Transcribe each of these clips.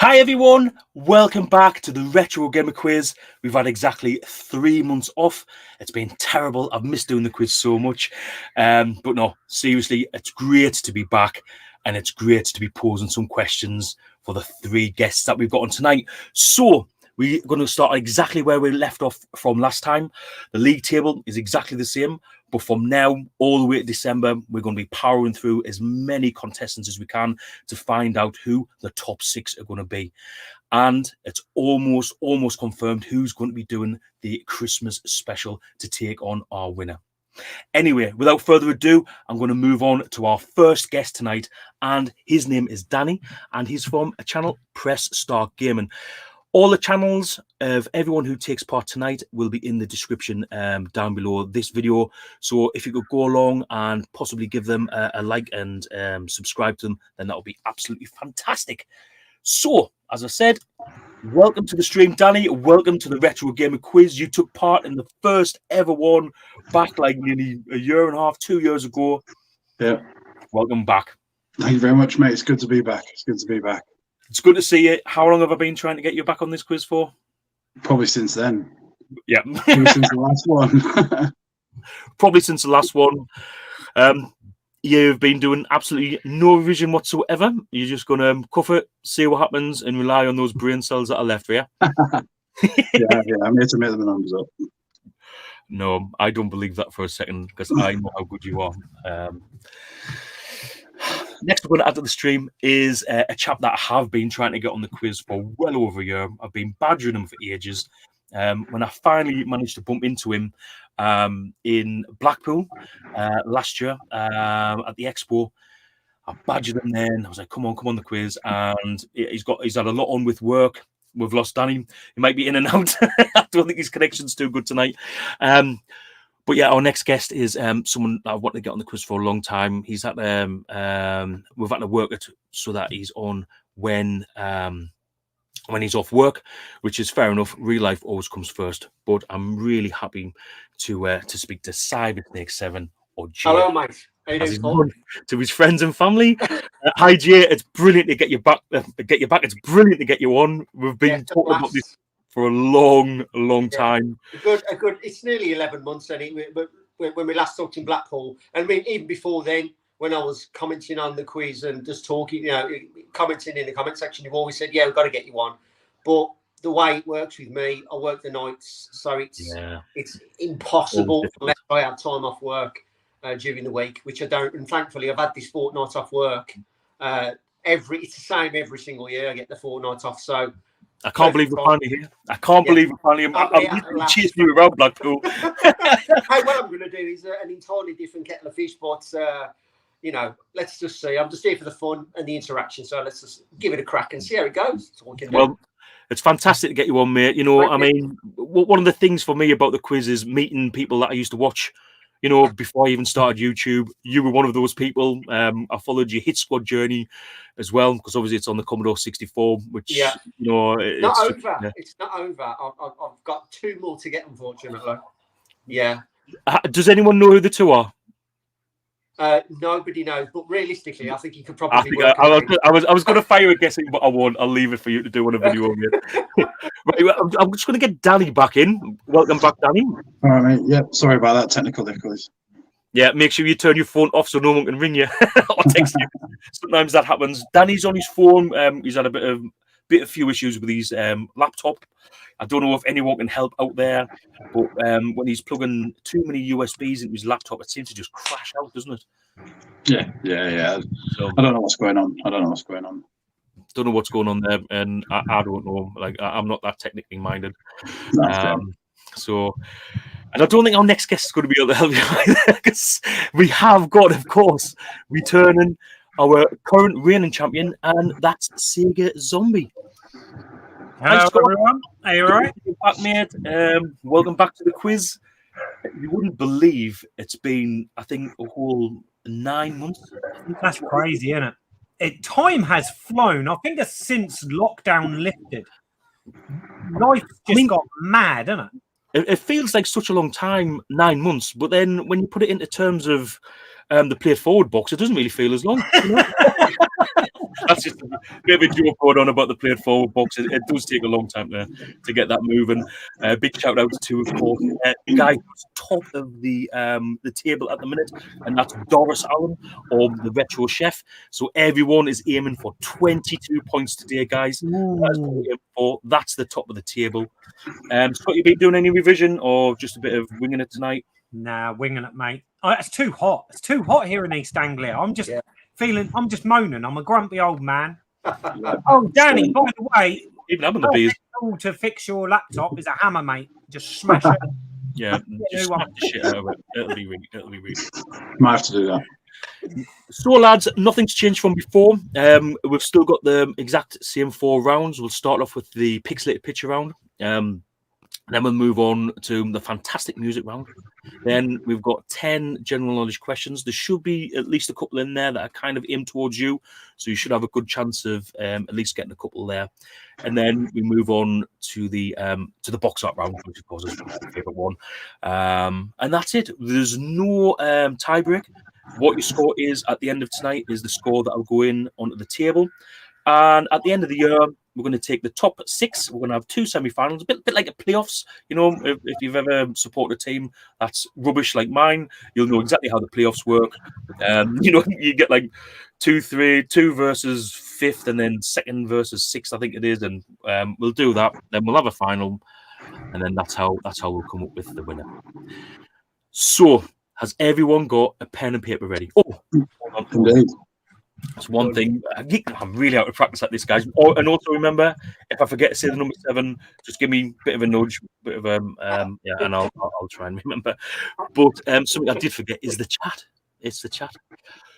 Hi everyone, welcome back to the Retro Gamer Quiz. We've had exactly 3 months off. It's been terrible. I've missed doing the quiz so much. But no, seriously, it's great to be back, and it's great to be posing some questions for the 3 guests that we've got on tonight. So we're going to start exactly where we left off from last time. The league table is exactly the same, but from now all the way to December, we're going to be powering through as many contestants as we can to find out who the top 6 are going to be. And it's almost confirmed who's going to be doing the Christmas special to take on our winner. Anyway, without further ado, I'm going to move on to our first guest tonight, and his name is Danny, and he's from a channel, Press Start Gaming. All the channels of everyone who takes part tonight will be in the description down below this video. So if you could go along and possibly give them a like and subscribe to them, then that would be absolutely fantastic. So, as I said, welcome to the stream, Danny. Welcome to the Retro Gamer Quiz. You took part in the first ever one back like nearly a year and a half, 2 years ago. Yeah. Welcome back. Thank you very much, mate. It's good to be back. It's good to be back. It's good to see you. How long have I been trying to get you back on this quiz for? Probably since then. Yeah. Probably since the last one. Probably since the last one. You've been doing absolutely no revision whatsoever. You're just going to cuff it, see what happens, and rely on those brain cells that are left for you. yeah, I'm here to make the numbers up. No, I don't believe that for a second, because I know how good you are. Next we're going to add to the stream is a chap that I have been trying to get on the quiz for well over a year. I've been badgering him for ages. When I finally managed to bump into him in Blackpool last year at the Expo, I badgered him then. I was like, come on the quiz. And he's had a lot on with work. We've lost Danny. He might be in and out. I don't think his connection's too good tonight. But yeah, our next guest is someone I wanted to get on the quiz for a long time. He's at we've had to work it so that he's on when he's off work, which is fair enough. Real life always comes first. But I'm really happy to speak to Sybersnake7 or Jay. Hello, mate. How you doing? To his friends and family. Hi, Jay. It's brilliant to get you back. It's brilliant to get you on. We've been talking about this for a long time. Good. It's nearly 11 months, but when we last talked in Blackpool, and I mean, even before then, when I was commenting on the quiz and just talking, commenting in the comment section, you've always said, "Yeah, we've got to get you on." But the way it works with me, I work the nights, so it's impossible unless I have time off work during the week, which I don't. And thankfully, I've had this fortnight off work. It's the same every single year. I get the fortnight off, so. I can't believe we're finally here. I can't believe we're finally here. I'm chasing you around Blackpool. Hey, what I'm going to do is an entirely different kettle of fish, but, let's just see. I'm just here for the fun and the interaction, so let's just give it a crack and see how it goes. Well, it's fantastic to get you on, mate. One of the things for me about the quiz is meeting people that I used to watch. Before I even started YouTube, you were one of those people. I followed your Hit Squad journey as well, because obviously it's on the Commodore 64, which, it's not over. It's not over. I've got 2 more to get, unfortunately. Yeah. Does anyone know who the 2 are? Nobody knows, but realistically, I think you could probably. I was going to fire a guessing, but I won't. I'll leave it for you to do on a video. Right, I'm just going to get Danny back in. Welcome back, Danny. All right, mate. Yeah, sorry about that technical difficulties. Yeah, make sure you turn your phone off so no one can ring you or text you. Sometimes that happens. Danny's on his phone. He's had a few issues with his laptop. I don't know if anyone can help out there, but when he's plugging too many USBs into his laptop, it seems to just crash out, doesn't it? Yeah. So, I don't know what's going on. Don't know what's going on there, and I don't know. Like, I'm not that technically minded. And I don't think our next guest is going to be able to help you either, because we have got, of course, returning our current reigning champion, and that's Sega Zombie. Hello, everyone. Are you all right? Back, mate. Welcome back to the quiz. You wouldn't believe it's been, I think, a whole 9 months. That's crazy, isn't it? Time has flown. I think it's since lockdown lifted. Life just got mad, isn't it? It feels like such a long time, 9 months, but then when you put it into terms of the play it forward box, it doesn't really feel as long. You know? That's just a bit of a joke going on about the play it forward box. It does take a long time to get that moving. Big shout out to, of course, the guy who's top of the table at the minute, and that's Doris Allen, or the Retro Chef. So everyone is aiming for 22 points today, guys. That's the top of the table. Scott, you been doing any revision or just a bit of winging it tonight? Nah, winging it, mate. Oh, it's too hot. It's too hot here in East Anglia. I'm just feeling. I'm just moaning. I'm a grumpy old man. Oh, Danny, by the way, even having the beers to fix your laptop is a hammer, mate. Just smash it. Yeah, just smash the shit out of it. It'll be really. Might have to do that. So, lads, nothing's changed from before. We've still got the exact same 4 rounds. We'll start off with the pixelated picture round. Then we'll move on to the fantastic music round. Then we've got 10 general knowledge questions. There should be at least a couple in there that are kind of aimed towards you. So you should have a good chance of at least getting a couple there. And then we move on to the box art round, which of course is my favorite one. And that's it. There's no tie break. What your score is at the end of tonight is the score that will go in onto the table. And at the end of the year, we're going to take the top 6. We're going to have 2 semi-finals, a bit like a playoffs. You know, if you've ever supported a team that's rubbish like mine, you'll know exactly how the playoffs work. You know, you get like 2 versus 5th, and then 2nd versus 6th, I think it is. And we'll do that. Then we'll have a final, and then that's how we'll come up with the winner. So, has everyone got a pen and paper ready? Oh, hold on. Indeed. That's one thing. I'm really out of practice at this, guys. Oh, and also remember, if I forget to say the number 7, just give me a bit of a nudge, and I'll try and remember. But something I did forget is the chat. It's the chat.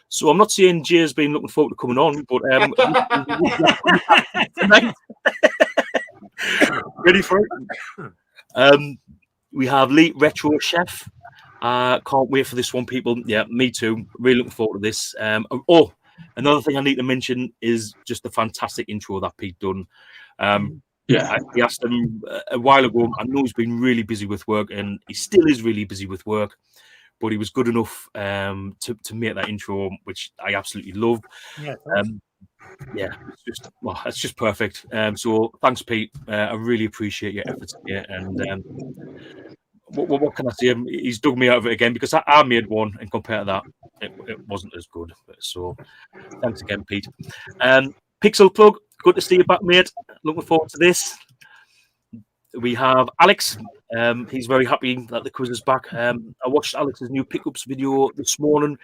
So I'm not saying Jay's been looking forward to coming on, but ready for it? We have Lee Retro Chef. Can't wait for this one, people. Yeah, me too. Really looking forward to this. Another thing I need to mention is just the fantastic intro that Pete done. He asked him a while ago. I know he's been really busy with work, and he still is really busy with work, but he was good enough to make that intro, which I absolutely love. It's just perfect. So thanks, Pete. I really appreciate your efforts here. And what can I say? He's dug me out of it again, because I made one, and compared to that, it wasn't as good. So thanks again, Pete. Pixel Plug, good to see you back, mate. Looking forward to this. We have Alex. He's very happy that the quiz is back. I watched Alex's new pickups video this morning.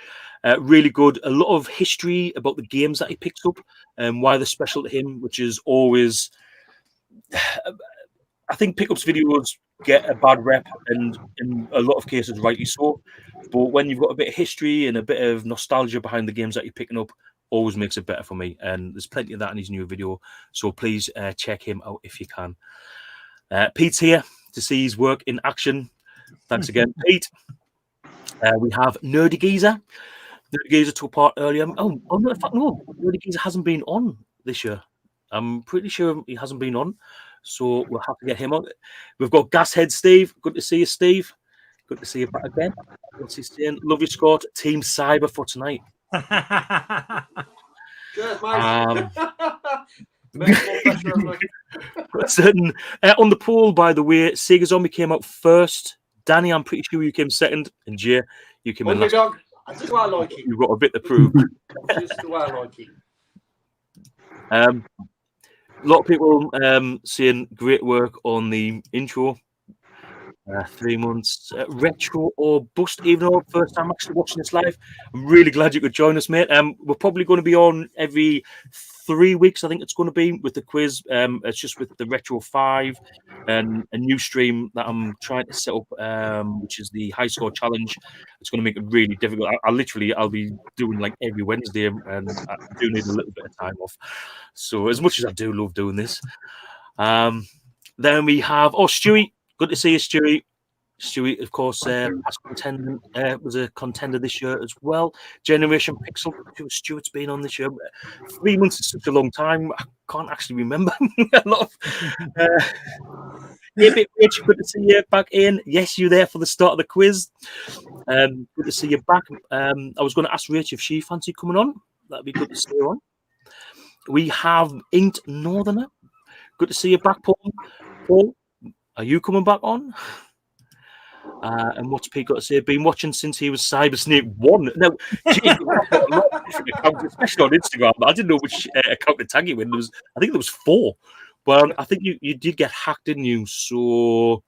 Really good. A lot of history about the games that he picks up and why they're special to him, which is always... I think pickups videos get a bad rep, and in a lot of cases, rightly so. But when you've got a bit of history and a bit of nostalgia behind the games that you're picking up, always makes it better for me. And there's plenty of that in his new video. So please check him out if you can. Pete's here to see his work in action. Thanks again, Pete. We have Nerdy Geezer. Nerdy Geezer took part earlier. No, in fact, no. Nerdy Geezer hasn't been on this year. I'm pretty sure he hasn't been on. So we'll have to get him on. We've got Gashead Steve. Good to see you, Steve. Good to see you back again. What's he saying? Love you, Scott. Team Cyber for tonight. Cheers, mate. On the poll, by the way, Sega Zombie came out first. Danny, I'm pretty sure you came second. And Jay, you came in last. That's just why I like it. You've got a bit to prove. Just the way I like it. A lot of people saying great work on the intro. 3 months. Retro or bust, even though first time actually watching this live. I'm really glad you could join us, mate. We're probably going to be on every 3 weeks, I think it's going to be, with the quiz. It's just with the Retro 5 and a new stream that I'm trying to set up, which is the High Score Challenge. It's going to make it really difficult. I'll be doing like every Wednesday, and I do need a little bit of time off. So as much as I do love doing this. Then we have, Stewie. Good to see you, Stewie. Stewie, of course, was a contender this year as well. Generation Pixel, Stuart's been on this year. 3 months is such a long time. I can't actually remember a lot of. Hey, bit Rich, good to see you back in. Yes, you're there for the start of the quiz. Good to see you back. I was going to ask Rich if she fancied coming on. That'd be good to see her on. We have Inked Northerner. Good to see you back, Paul. Paul, are you coming back on? And what's Pete got to say? Been watching since he was Sybersnake7. Now, especially on Instagram. I didn't know which account to tag you in. I think there was 4. But I think you did get hacked, didn't you? So,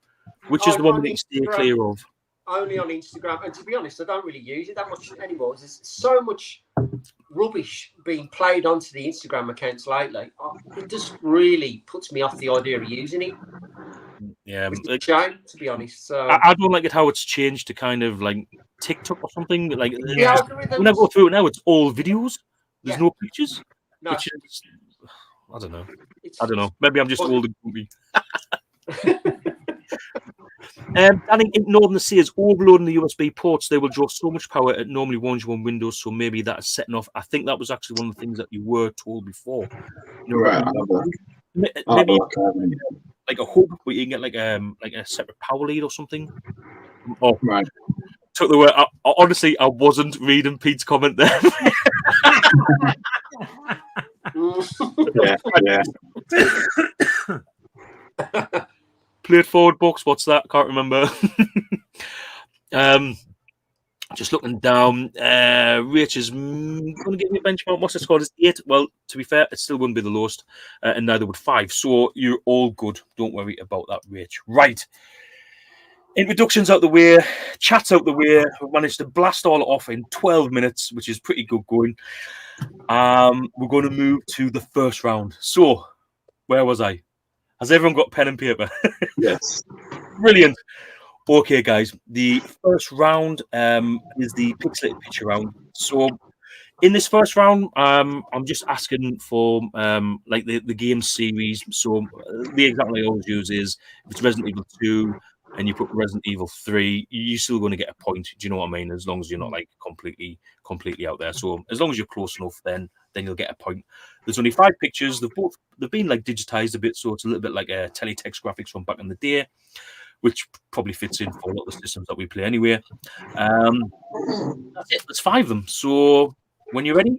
which is the one we need to stay clear of? Only on Instagram. And to be honest, I don't really use it that much anymore. There's so much rubbish being played onto the Instagram accounts lately. It just really puts me off the idea of using it. Yeah, it's a shame, to be honest. So I don't like it how it's changed to kind of like TikTok or something. Like when I go through it now, it's all videos. There's no pictures. No. Which is, I don't know. I don't know. Maybe I'm just old and grumpy. I think Northern says overloading the USB ports, they will draw so much power it normally warns you on Windows, so maybe that is setting off. I think that was actually one of the things that you were told before. You know, right. Maybe like a hub where you can get like a separate power lead or something. Oh, right. Took the word. Honestly, I wasn't reading Pete's comment there. Yeah. Played forward box. What's that? Can't remember. Just looking down. Rich is going to give me a benchmark. What's it called? Is 8? Well, to be fair, it still wouldn't be the lowest, and neither would 5. So you're all good. Don't worry about that, Rich. Right. Introductions out the way, chats out the way. We've managed to blast all off in 12 minutes, which is pretty good going. We're going to move to the first round. So, where was I? Has everyone got pen and paper? Yes. Brilliant. Okay, guys. The first round is the pixelated picture round. So, in this first round, I'm just asking for like the game series. So, the example I always use is if it's Resident Evil 2 and you put Resident Evil 3, you're still going to get a point. Do you know what I mean? As long as you're not like completely out there. So, as long as you're close enough, then you'll get a point. There's only 5 pictures. They've been like digitized a bit, so it's a little bit like a teletext graphics from back in the day, which probably fits in for a lot of the systems that we play anyway. That's it. There's 5 of them. So when you're ready.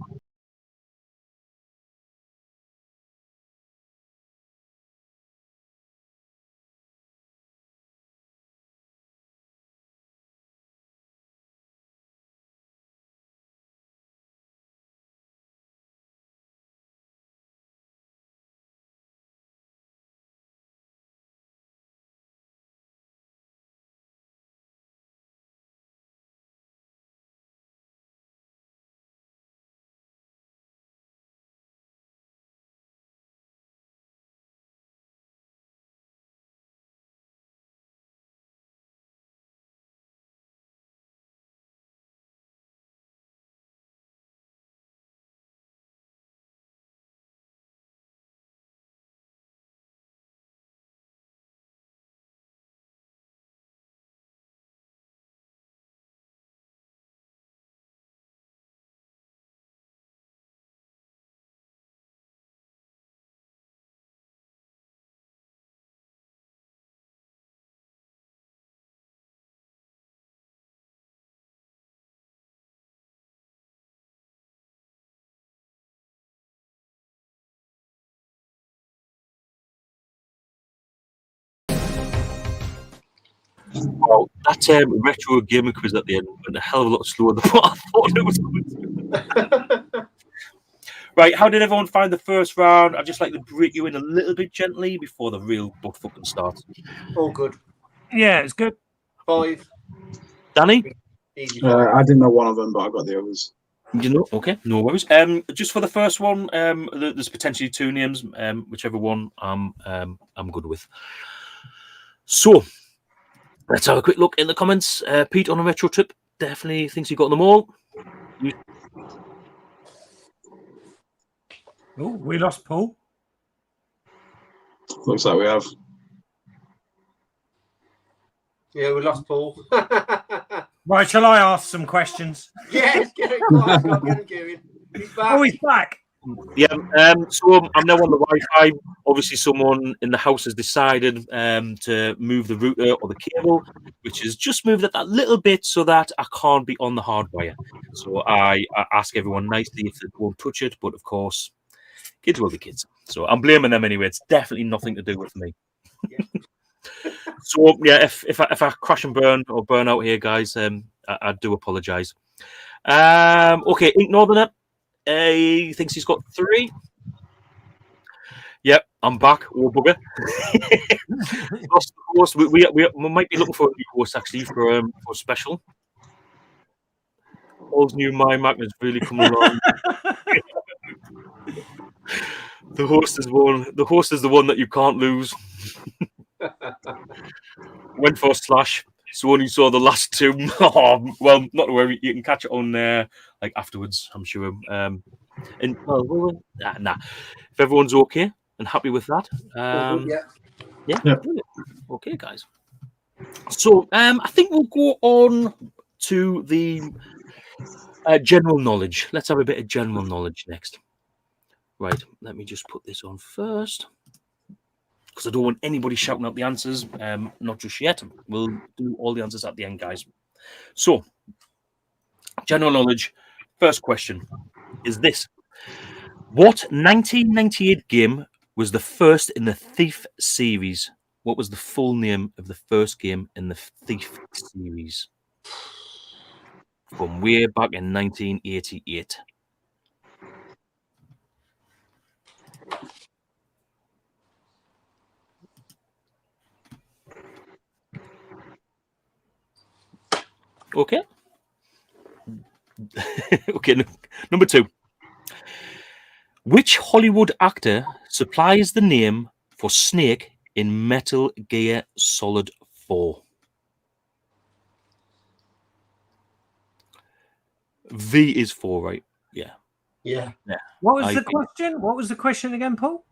Well, that retro gaming quiz at the end went a hell of a lot slower than what I thought it was going to. Right, how did everyone find the first round? I'd just like to break you in a little bit gently before the real butt fucking starts. All good. Yeah, it's good. 5. Danny? Easy. I didn't know one of them, but I got the others. You know, okay, no worries. Just for the first one, there's potentially 2 names, whichever one I'm good with. So let's have a quick look in the comments. Pete on a retro trip definitely thinks he got them all. Oh, we lost Paul. Looks like we have. Yeah, we lost Paul. Right, shall I ask some questions? Yes, get it. Come on, get him going. He's back. Oh, he's back. Yeah. So I'm now on the Wi-Fi. Obviously, someone in the house has decided to move the router or the cable, which has just moved it that little bit so that I can't be on the hardwire. So I ask everyone nicely if they won't touch it, but of course, kids will be kids. So I'm blaming them anyway. It's definitely nothing to do with me. So yeah, if I crash and burn or burn out here, guys, I do apologise. Okay, Ink Northerner. He thinks he's got 3. Yep, I'm back. Oh, bugger. Lost the host. We might be looking for a new host actually for a special. All's new My Mac is really coming along. The host is one. The host is the one that you can't lose. Went for a slash. So only saw the last 2. Oh, well, not to worry. You can catch it on like afterwards. I'm sure. And well, nah. If everyone's okay and happy with that, yeah. Okay, guys. So I think we'll go on to the general knowledge. Let's have a bit of general knowledge next. Right. Let me just put this on first, because I don't want anybody shouting out the answers. Not just yet. We'll do all the answers at the end, guys. So, general knowledge. First question is this: what 1998 game was the first in the Thief series? What was the full name of the first game in the Thief series? From way back in 1988. Okay. Okay, number 2. Which Hollywood actor supplies the name for Snake in Metal Gear Solid 4? V is 4, right? Yeah. What was the question? What was the question again, Paul?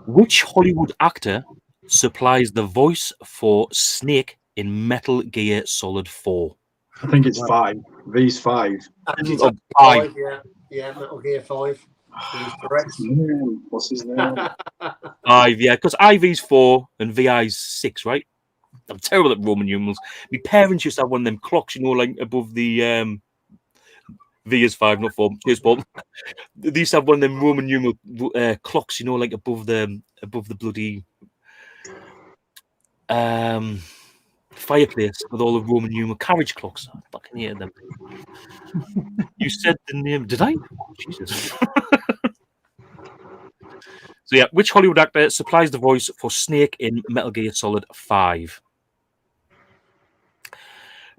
Which Hollywood actor supplies the voice for Snake in Metal Gear Solid 4? I think it's 5. V's 5. Oh, 5. Yeah, Metal Gear 5. He's correct. What's his name? 5, yeah, because IV's 4 and VI's 6, right? I'm terrible at Roman numerals. My parents used to have one of them clocks, like above the V is 5, not 4. Cheers, Paul. They used to have one of them Roman numeral clocks, like above the bloody fireplace with all the Roman numeral carriage clocks. I fucking hate them. You said the name, did I? Oh, Jesus. So yeah, which Hollywood actor supplies the voice for Snake in Metal Gear Solid 5?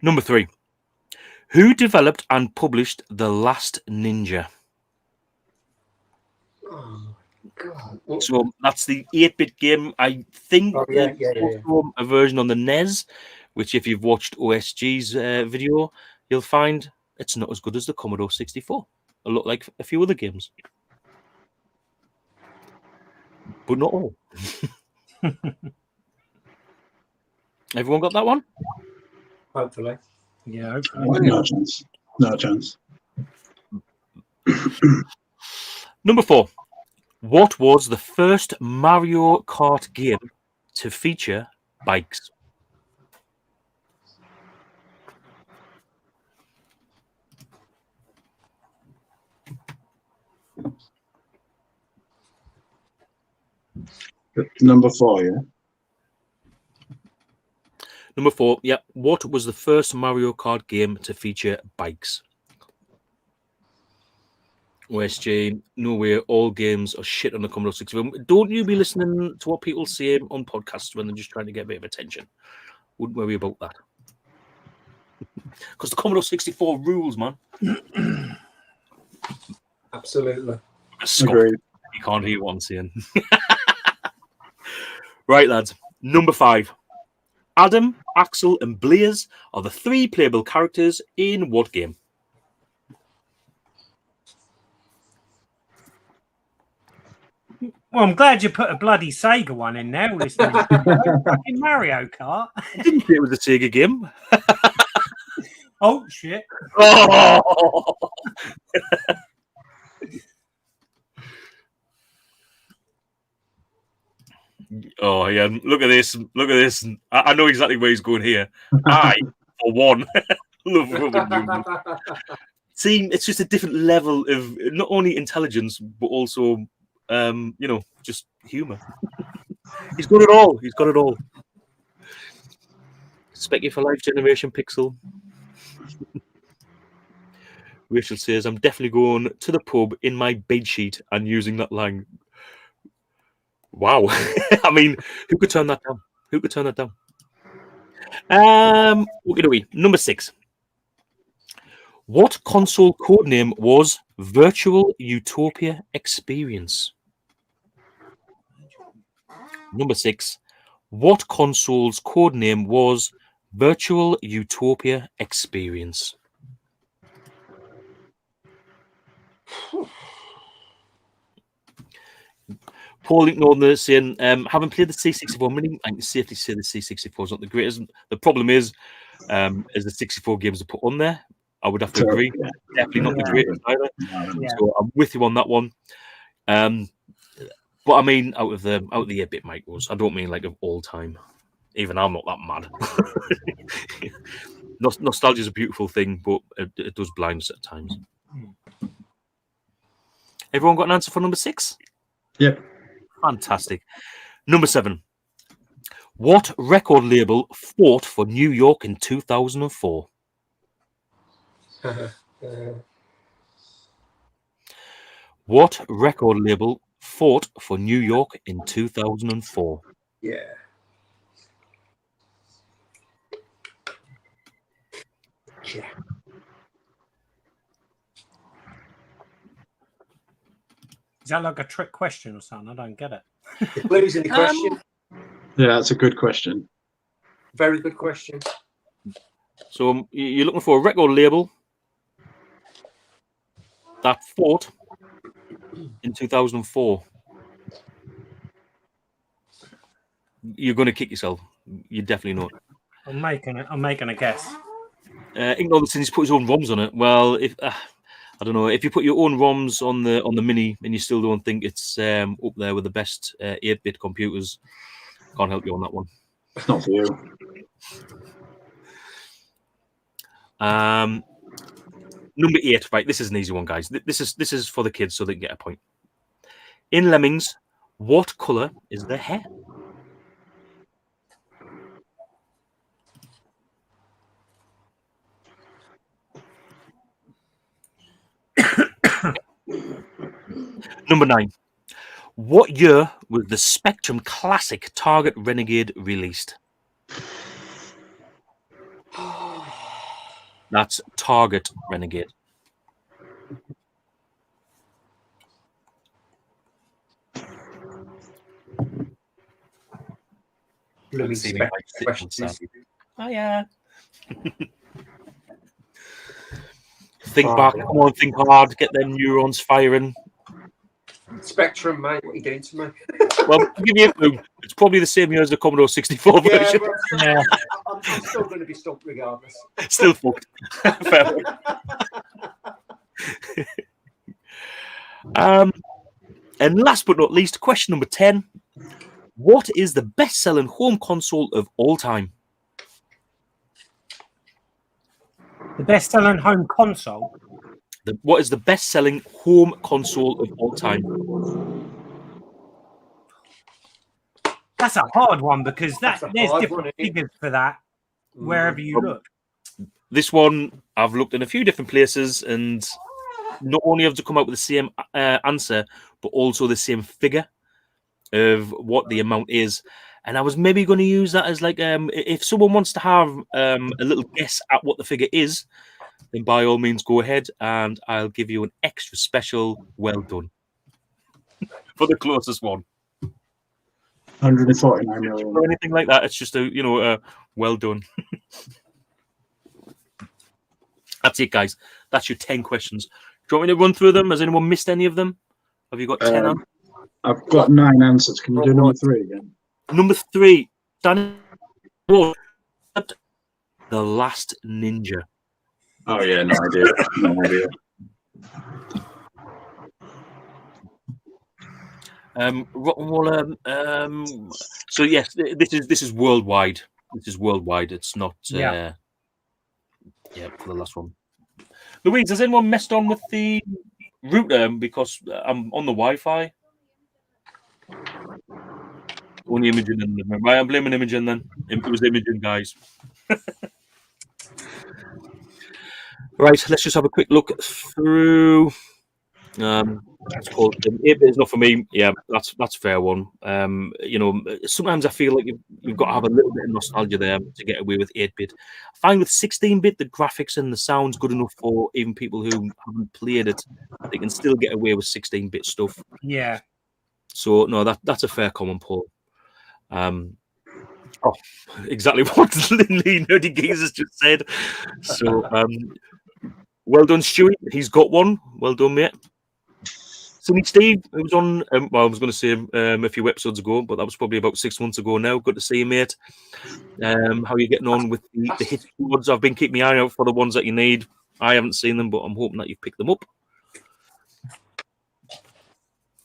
Number 3. Who developed and published The Last Ninja? Oh, God. So that's the 8-bit game. I think there's also a version on the NES, which if you've watched OSG's video, you'll find it's not as good as the Commodore 64. A lot like a few other games. But not all. Everyone got that one? Hopefully. Yeah, hopefully. No chance. No chance. Number 4. What was the first Mario Kart game to feature bikes? Number 4, yeah. Number 4, yeah. What was the first Mario Kart game to feature bikes? OSJ, no way. All games are shit on the Commodore 64. Don't you be listening to what people say on podcasts when they're just trying to get a bit of attention. Wouldn't worry about that. Because the Commodore 64 rules, man. Absolutely. Agreed. You can't hear what I'm saying. Right, lads. Number 5. Adam, Axel, and Blaze are the 3 playable characters in what game? Well, I'm glad you put a bloody Sega one in there. Listening to fucking Mario Kart. I didn't say it was a Sega game. Oh, shit. Oh! Oh yeah, look at this. Look at this. I know exactly where he's going here. I, for one, love Robin Newman. See, it's just a different level of not only intelligence but also, just humour. He's got it all. He's got it all. Specky for Life Generation Pixel. Rachel says, I'm definitely going to the pub in my bedsheet and using that line. Wow. I mean, who could turn that down? Who could turn that down? Number 6. What console codename was Virtual Utopia Experience? Number 6. What console's codename was Virtual Utopia Experience? Paul Norther saying, haven't played the C64 mini. I can safely say the C64 is not the greatest. The problem is the 64 games are put on there. I would have to agree. Definitely not the greatest either. So I'm with you on that one. But I mean, out of the 8-bit micros, I don't mean like of all time. Even I'm not that mad. Nostalgia is a beautiful thing, but it does blind us at times. Everyone got an answer for number 6? Yep. Fantastic. Number 7. What record label fought for New York in 2004? What record label fought for New York in 2004? Yeah. Yeah. Is that like a trick question or something? I don't get it. The clues in the question. Yeah, that's a good question. Very good question. So you're looking for a record label that fought in 2004. You're going to kick yourself. You definitely know it. I'm making a guess. Ignore the since he's put his own ROMs on it. Well, if I don't know, if you put your own ROMs on the mini and you still don't think it's up there with the best 8-bit computers, can't help you on that one. It's not for you. Number 8, right? This is an easy one, guys. This is for the kids so they can get a point. In Lemmings, what colour is their hair? Number 9. What year was the Spectrum Classic Target Renegade released? That's Target Renegade. Oh yeah. Think back, come on, think hard, get them neurons firing. Spectrum, mate, what are you doing to me? Well, I'll give you a clue. It's probably the same year as the Commodore 64 version. Yeah. I'm still going to be stumped regardless. Still fucked. Fair and last but not least, question number 10. What is the best-selling home console of all time? The best-selling home console? What is the best-selling home console of all time? That's a hard one because there's different one, figures for that wherever you look. This one, I've looked in a few different places and not only have to come up with the same answer, but also the same figure of what the amount is. And I was maybe going to use that as like, if someone wants to have a little guess at what the figure is, then by all means go ahead and I'll give you an extra special well done for the closest one. 149 million. Or anything like that. It's just a well done. That's it, guys. That's your 10 questions. Do you want me to run through them? Has anyone missed any of them? Have you got 10 on? I've got 9 answers. Can you do number 3 again? Number 3, Danny, The Last Ninja. Oh yeah, no idea. No idea. Rottenwaller. So yes, this is worldwide. This is worldwide. It's not. Yeah. For the last one. Louise, has anyone messed on with the router because I'm on the Wi-Fi? Only Imogen and right, I'm blaming Imogen then. It was Imogen, guys. Right, let's just have a quick look through. It's called 8-bit is not for me. Yeah, that's a fair one. Sometimes I feel like you've got to have a little bit of nostalgia there to get away with 8-bit. I find with 16-bit, the graphics and the sound's good enough for even people who haven't played it. They can still get away with 16-bit stuff. Yeah. So no, that's a fair comment, Paul. Exactly what Lee Nerdy Geese has just said. So, well done, Stewie. He's got one. Well done, mate. Sunny Steve, who was on, I was going to say a few episodes ago, but that was probably about 6 months ago now. Good to see you, mate. How are you getting on with the hit squads? I've been keeping my eye out for the ones that you need. I haven't seen them, but I'm hoping that you've picked them up.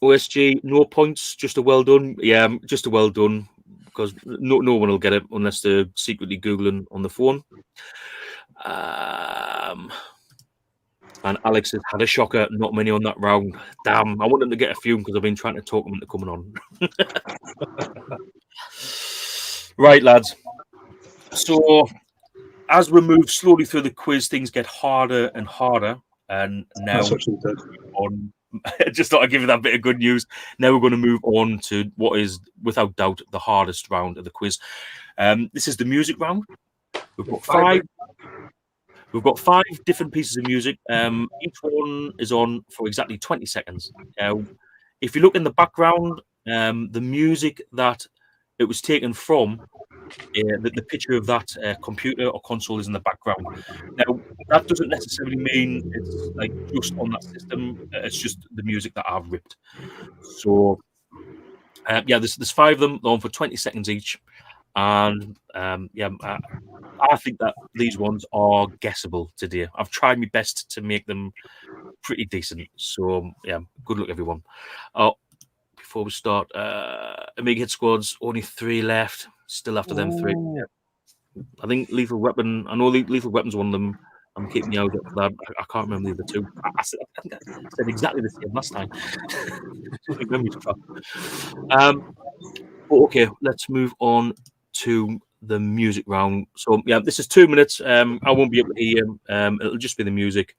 OSG, no points, just a well done. Yeah, just a well done, because no one will get it unless they're secretly Googling on the phone. And Alex has had a shocker, not many on that round. Damn, I want them to get a few because I've been trying to talk them into coming on. Right, lads. So, as we move slowly through the quiz, things get harder and harder. And now, I just thought I'd give you that bit of good news. Now we're going to move on to what is, without doubt, the hardest round of the quiz. This is the music round. We've got five different pieces of music. Each one is on for exactly 20 seconds. Now, if you look in the background, the music that it was taken from, the picture of that computer or console is in the background. Now, that doesn't necessarily mean it's like just on that system. It's just the music that I've ripped. So, there's five of them. They're on for 20 seconds each. And I think that these ones are guessable today. I've tried my best to make them pretty decent. So, good luck, everyone. Before we start, Amiga Hit Squads, only 3 left. Still after them 3. I think Lethal Weapon, I know Lethal Weapon's one of them. I'm keeping the eye out for that. I can't remember the other 2. I said exactly the same last time. Okay, let's move on to the music round. So this is 2 minutes. I won't be able to hear. It'll just be the music.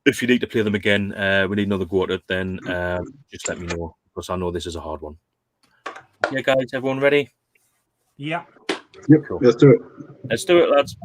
If you need to play them again, we need another go at it, then just let me know, because I know this is a hard one. Yeah, guys, everyone ready? Yeah. Yep. Cool. Let's do it. Let's do it, lads.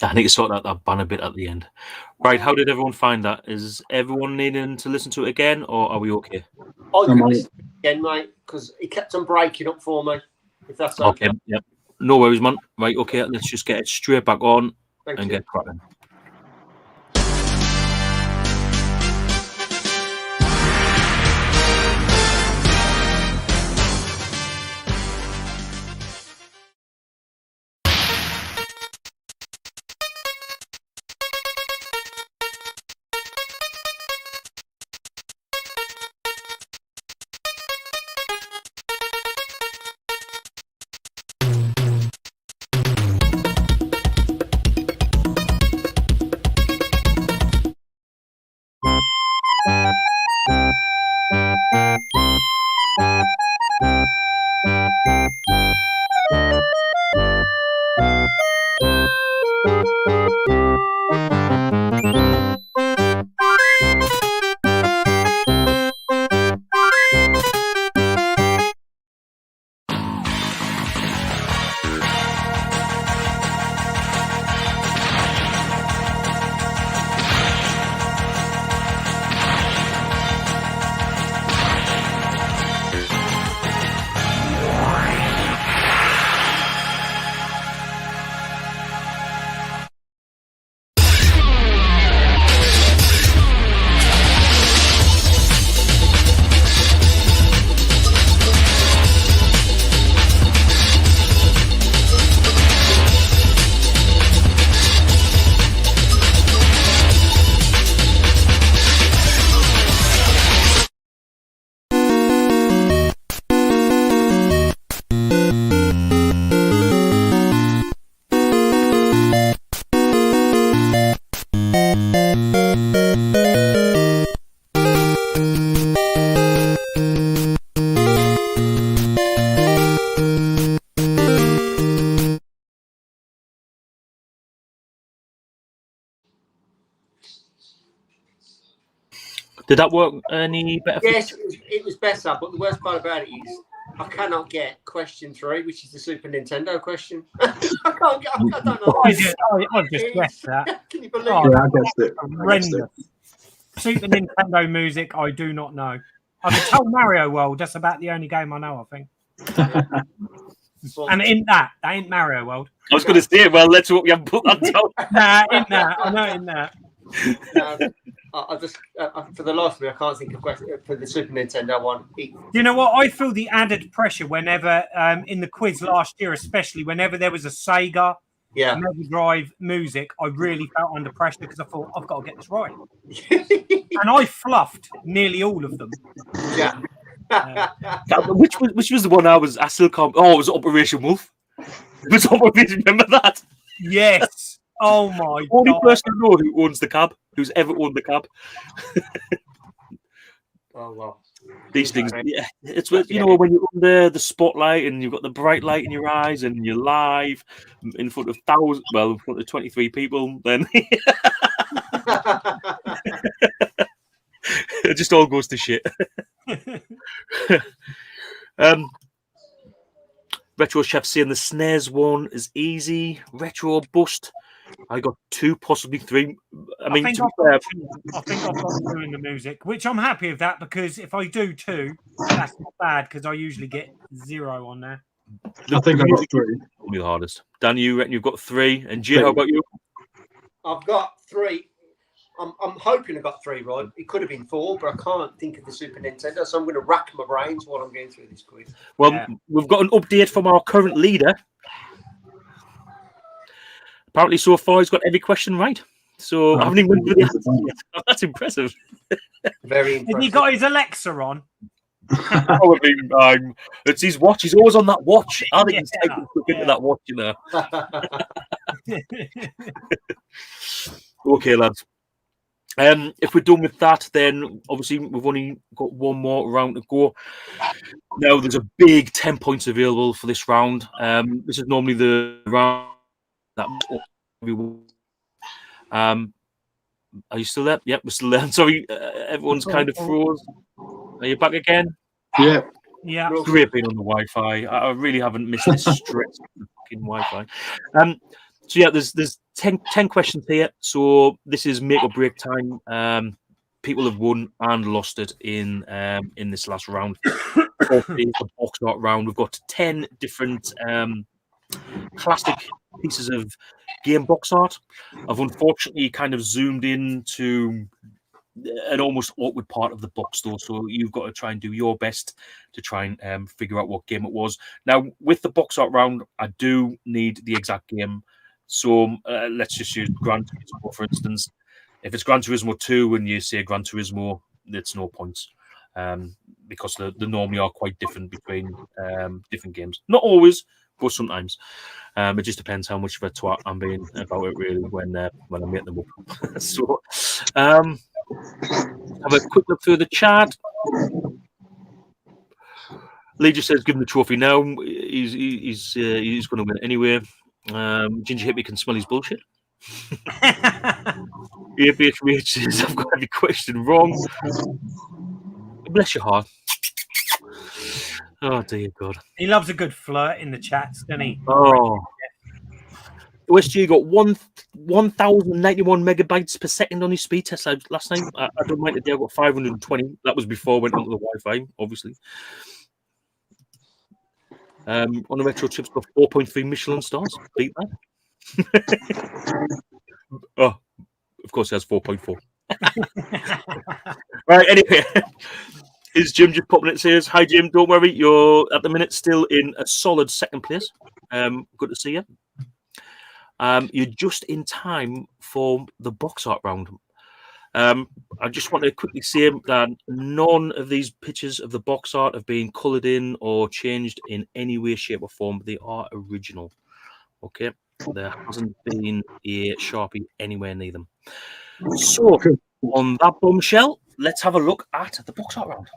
I need to sort out that banner bit at the end. Right, how did everyone find that? Is everyone needing to listen to it again, or are we okay? I could listen to it again, mate, because it kept on breaking up for me. If that's okay. Yep. No worries, man. Right, okay, let's just get it straight back on Thank you. get cracking. Did that work any better? Yes, it was better, but the worst part about it is I cannot get question 3, which is the Super Nintendo question. I can't get. I don't know. I've just guessed that. Can you believe Yeah, I it? guessed it. Horrendous. Super Nintendo music, I do not know. I can tell Mario World. That's about the only game I know, I think. And in that ain't Mario World. I was going to say, well, let's hope you haven't put that down. Nah, in that. I know in that. I just, for the life of me, I can't think of question for the Super Nintendo one. You know what? I feel the added pressure whenever, in the quiz last year, especially whenever there was a Sega, Mega Drive music, I really felt under pressure because I thought I've got to get this right, and I fluffed nearly all of them. Yeah. Which was the one I still can't. Oh, it was Operation Wolf. It was Operation. Remember that? Yes. Oh my Only God. person I know who owns the cab, who's ever owned the cab. Oh well. These things, yeah, it's when you're under the spotlight and you've got the bright light in your eyes and you're live in front of in front of 23 people, then it just all goes to shit. Retro Chef saying the snares one is easy. Retro Bust, I got 2, possibly 3. I think I've got 2 in the music, which I'm happy with that because if I do 2, that's not bad because I usually get 0 on there. I think I got 3. Probably the hardest. Dan, you reckon you've got 3? And Jay, how about you? I've got 3. I'm hoping I got 3 right. It could have been 4, but I can't think of the Super Nintendo, so I'm going to rack my brains while I'm going through this quiz. Well, we've got an update from our current leader. Apparently, so far, he's got every question right. So I haven't even went through the answers yet. That's impressive. Very impressive. Has he got his Alexa on? Probably. It's his watch. He's always on that watch. I think he's taking into that watch, you know. Okay, lads. If we're done with that, then obviously we've only got one more round to go. Now, there's a big 10 points available for this round. This is normally the round that. Are you still there? Yep, we're still there. Sorry, everyone's kind of froze. Are you back again? Yeah. Yeah. Great being on the Wi-Fi. I really haven't missed this stretch of the fucking Wi-Fi. So yeah, there's 10 questions here. So this is make or break time. People have won and lost it in this last round. The box art round. We've got 10 different classic pieces of game box art. I've unfortunately kind of zoomed in to an almost awkward part of the box, though, so you've got to try and do your best to try and figure out what game it was. Now, with the box art round, I do need the exact game. So let's just use Gran Turismo, for instance. If it's Gran Turismo 2 and you say Gran Turismo, it's no points. Because they normally are quite different between different games. Not always, but sometimes. It just depends how much of a twat I'm being about it, really, when I make them up. So, have a quick look through the chat. Lee just says, give him the trophy now. He's going to win it anyway. Ginger Hippie can smell his bullshit. APH says, I've got every question wrong. Bless your heart. Oh, dear God. He loves a good flirt in the chats, doesn't he? Oh. OSG got 1,091 megabytes per second on his speed test last night. I don't mind today. I got 520. That was before I went onto the Wi-Fi, obviously. On the retro chips, got 4.3 Michelin stars. Beat that. Oh, of course, he has 4.4. Right, anyway. Is Jim just popping it? Says, hi, Jim. Don't worry. You're at the minute still in a solid second place. Good to see you. You're just in time for the box art round. I just want to quickly say that none of these pictures of the box art have been coloured in or changed in any way, shape, or form. They are original. Okay? There hasn't been a Sharpie anywhere near them. So, on that bombshell, let's have a look at the box art round.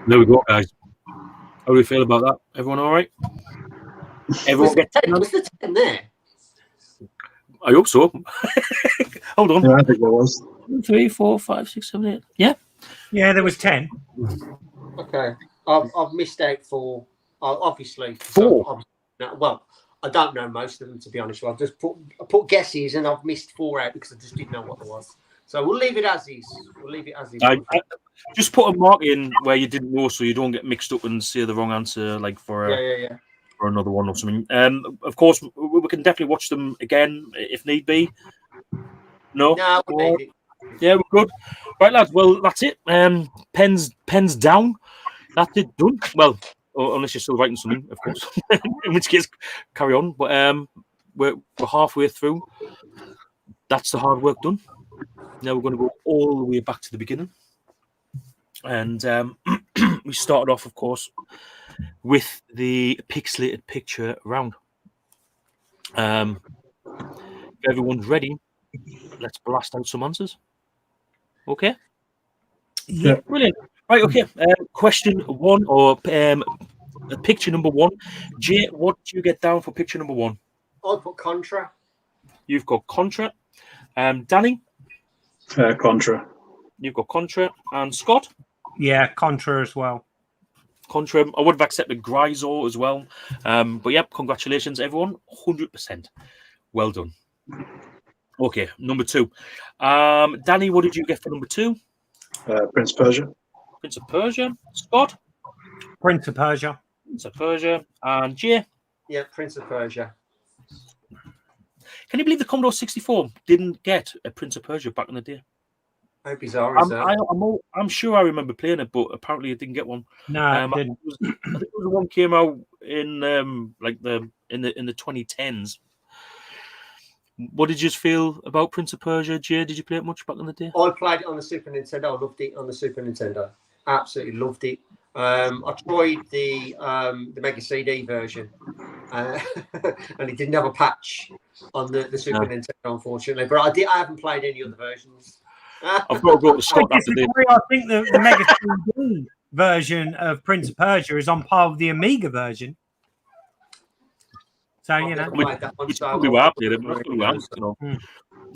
There we go, guys. How do we feel about that? Everyone all right? Everyone Was the 10 there? I hope so. Hold on. Yeah, I think there was. 3, 4, 5, 6, 7, 8. Yeah. Yeah, there was 10. Okay. I've missed out for obviously 4. Well, I don't know most of them, to be honest. I've just put guesses and I've missed 4 out because I just didn't know what there was. So we'll leave it as is. I just put a mark in where you didn't know, so you don't get mixed up and say the wrong answer, like for for another one or something. Of course, we can definitely watch them again if need be. No, we need it. Yeah, we're good. Right, lads. Well, that's it. Pens down. That's it. Done. Well, unless you're still writing something, of course. In which case, carry on. But we're halfway through. That's the hard work done. Now we're going to go all the way back to the beginning. And we started off, of course, with the pixelated picture round. If everyone's ready, let's blast out some answers. Okay? Yeah. Brilliant. Right, okay. Question 1 or picture number 1. Jay, what do you get down for picture number 1? I'll put Contra. You've got Contra. Danny? Contra. You've got Contra. And Scott? Yeah, Contra as well. Contra. I would have accepted Gryzor as well. But yep, congratulations, everyone. 100%. Well done. Okay, number 2. Danny, what did you get for number 2? Prince of Persia. Prince of Persia. Scott? Prince of Persia. Prince of Persia. And Jay? Yeah, Prince of Persia. Can you believe the Commodore 64 didn't get a Prince of Persia back in the day? How bizarre is that? I'm sure I remember playing it, but apparently it didn't get one. No, it didn't. I think it was one came out in in the 2010s. What did you feel about Prince of Persia, Jay? Did you play it much back in the day? I played it on the Super Nintendo. I loved it on the Super Nintendo. Absolutely loved it. I tried the Mega CD version, and it didn't have a patch on the Super Nintendo, unfortunately. But I haven't played any other versions. I've got to go to Scott after this. I think the Mega CD version of Prince of Persia is on par with the Amiga version. So, you know. Which probably why I played it.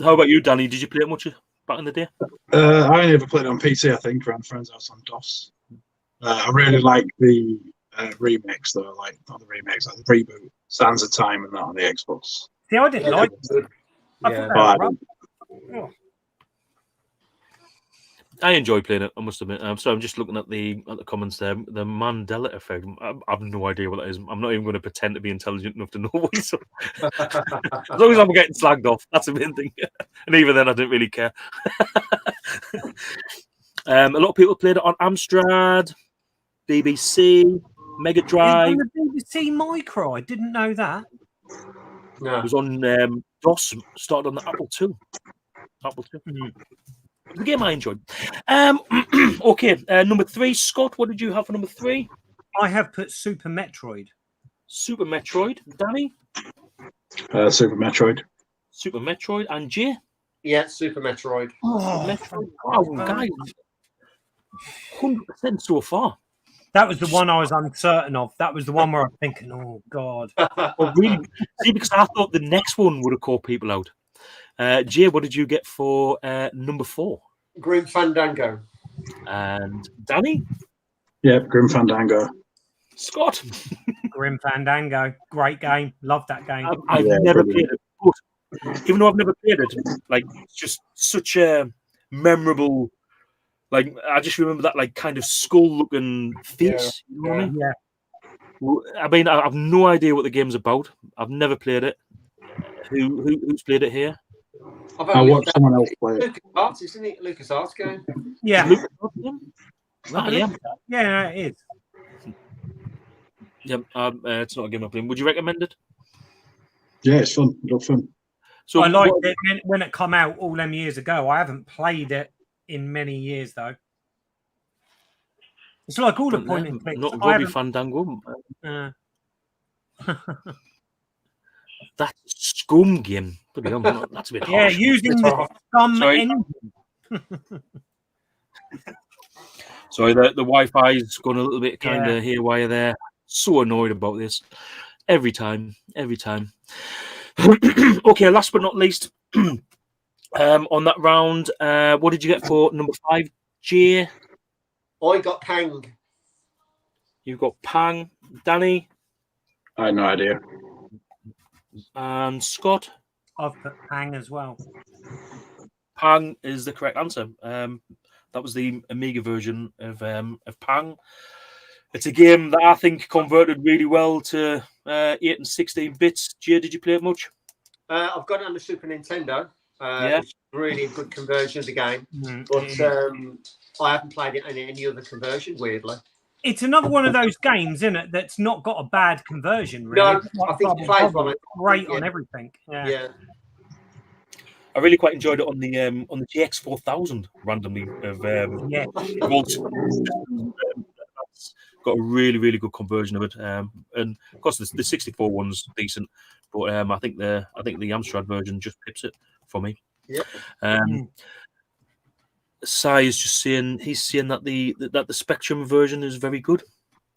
How about you, Danny? Did you play it much back in the day? I only ever played it on PC, I think, around friends' house on DOS. I really like the remix, though. Like, not the remix, like the reboot, Sands of Time and that on the Xbox. See, I didn't like it. I enjoy playing it, I must admit. So I'm just looking at the comments there. The Mandela effect. I have no idea what that is. I'm not even going to pretend to be intelligent enough to know what it's. As long as I'm getting slagged off, that's the main thing. And even then, I didn't really care. A lot of people played it on Amstrad, BBC, Mega Drive. It was on the BBC Micro. I didn't know that. No. It was on DOS. Started on the Apple II. Apple II. Mm-hmm. The game I enjoyed. Okay, number 3, Scott. What did you have for number 3? I have put Super Metroid. Super Metroid. Danny? Super Metroid. Super Metroid. And Jay? Yeah, Super Metroid. Oh, Metroid. Wow, guys. 100% so far. That was the one I was uncertain of. That was the one where I'm thinking, oh, God. Well, really? See, because I thought the next one would have caught people out. Jay, what did you get for number 4? Grim Fandango. And Danny? Yeah, Grim Fandango. Scott? Grim Fandango. Great game. Love that game. I've never played it. But even though I've never played it, like, it's just such a memorable, like, I just remember that, like, kind of skull-looking face. Yeah. You know what I mean? Yeah. I mean, I have no idea what the game's about. I've never played it. Who's played it here? I watched someone else play it. LucasArts, isn't it? LucasArts game. Yeah. Right, yeah. Yeah, no, it is. Yeah, it's not a game I've played. Would you recommend it? Yeah, it's fun. A lot of fun. So I liked it when it came out all them years ago. I haven't played it in many years, though. It's like all the point and clicks. Not Robbie Fandango. That scum game. That's a bit harsh. Yeah, using the scum engine. Sorry, the Wi-Fi's gone a little bit kind of haywire there. So annoyed about this. Every time. Okay, last but not least, on that round, what did you get for number 5, Jay? I got Pang. You've got Pang. Danny? I had no idea. And Scott? I've put Pang as well. Pang is the correct answer. That was the Amiga version of Pang. It's a game that I think converted really well to 8 and 16 bits. Jay, did you play it much? I've got it on the Super Nintendo. It's really a good conversion of the game. But I haven't played it in any other conversion, weirdly. It's another one of those games, isn't it, that's not got a bad conversion, really. No, I think it plays on it. Great on everything. Yeah. I really quite enjoyed it on the GX4000 randomly. Got a really good conversion of it, and of course the 64 one's decent, but I think the Amstrad version just pips it for me. Sai is just saying that the Spectrum version is very good.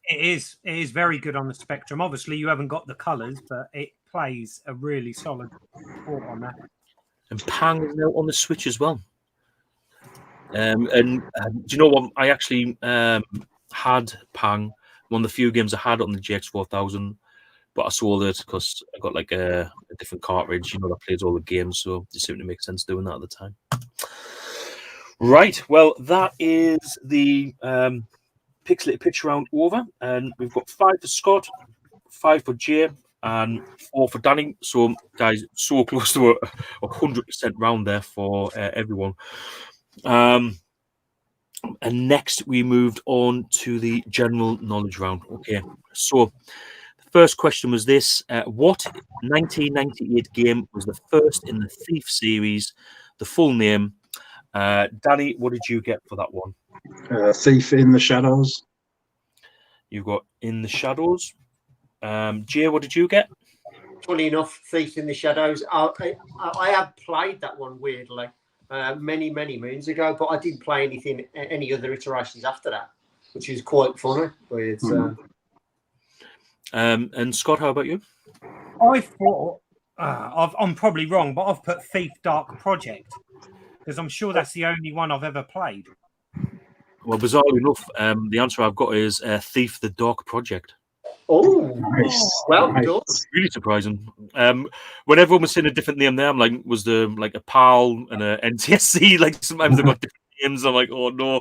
It is very good on the Spectrum. Obviously, you haven't got the colours, but it plays a really solid port on that. And Pang is now on the Switch as well. Do you know what? I actually had Pang, one of the few games I had on the GX4000, but I sold it because I got like a different cartridge, that plays all the games, so it seemed to make sense doing that at the time. Right, well, that is the Pixelated Pitch round over, and we've got 5 for Scott, 5 for Jay, and 4 for Danny. So, guys, so close to a 100% round there for everyone. And next, we moved on to the general knowledge round. Okay, so the first question was this. What 1998 game was the first in the Thief series? The full name. Danny, what did you get for that one? Thief in the Shadows. You got In the Shadows. Jay, what did you get? Funny enough, Thief in the Shadows. I have played that one weirdly many moons ago, but I didn't play any other iterations after that, which is quite funny. But it's, and Scott, how about you? I thought I'm probably wrong, but I've put Thief Dark Project because I'm sure that's the only one I've ever played. Well, bizarrely enough, the answer I've got is Thief the Dark Project. Oh, nice. Well nice. done. Really surprising. When everyone was saying a different name there, I'm like, was there like a PAL and a NTSC? Like sometimes they've got different names. I'm like, oh no.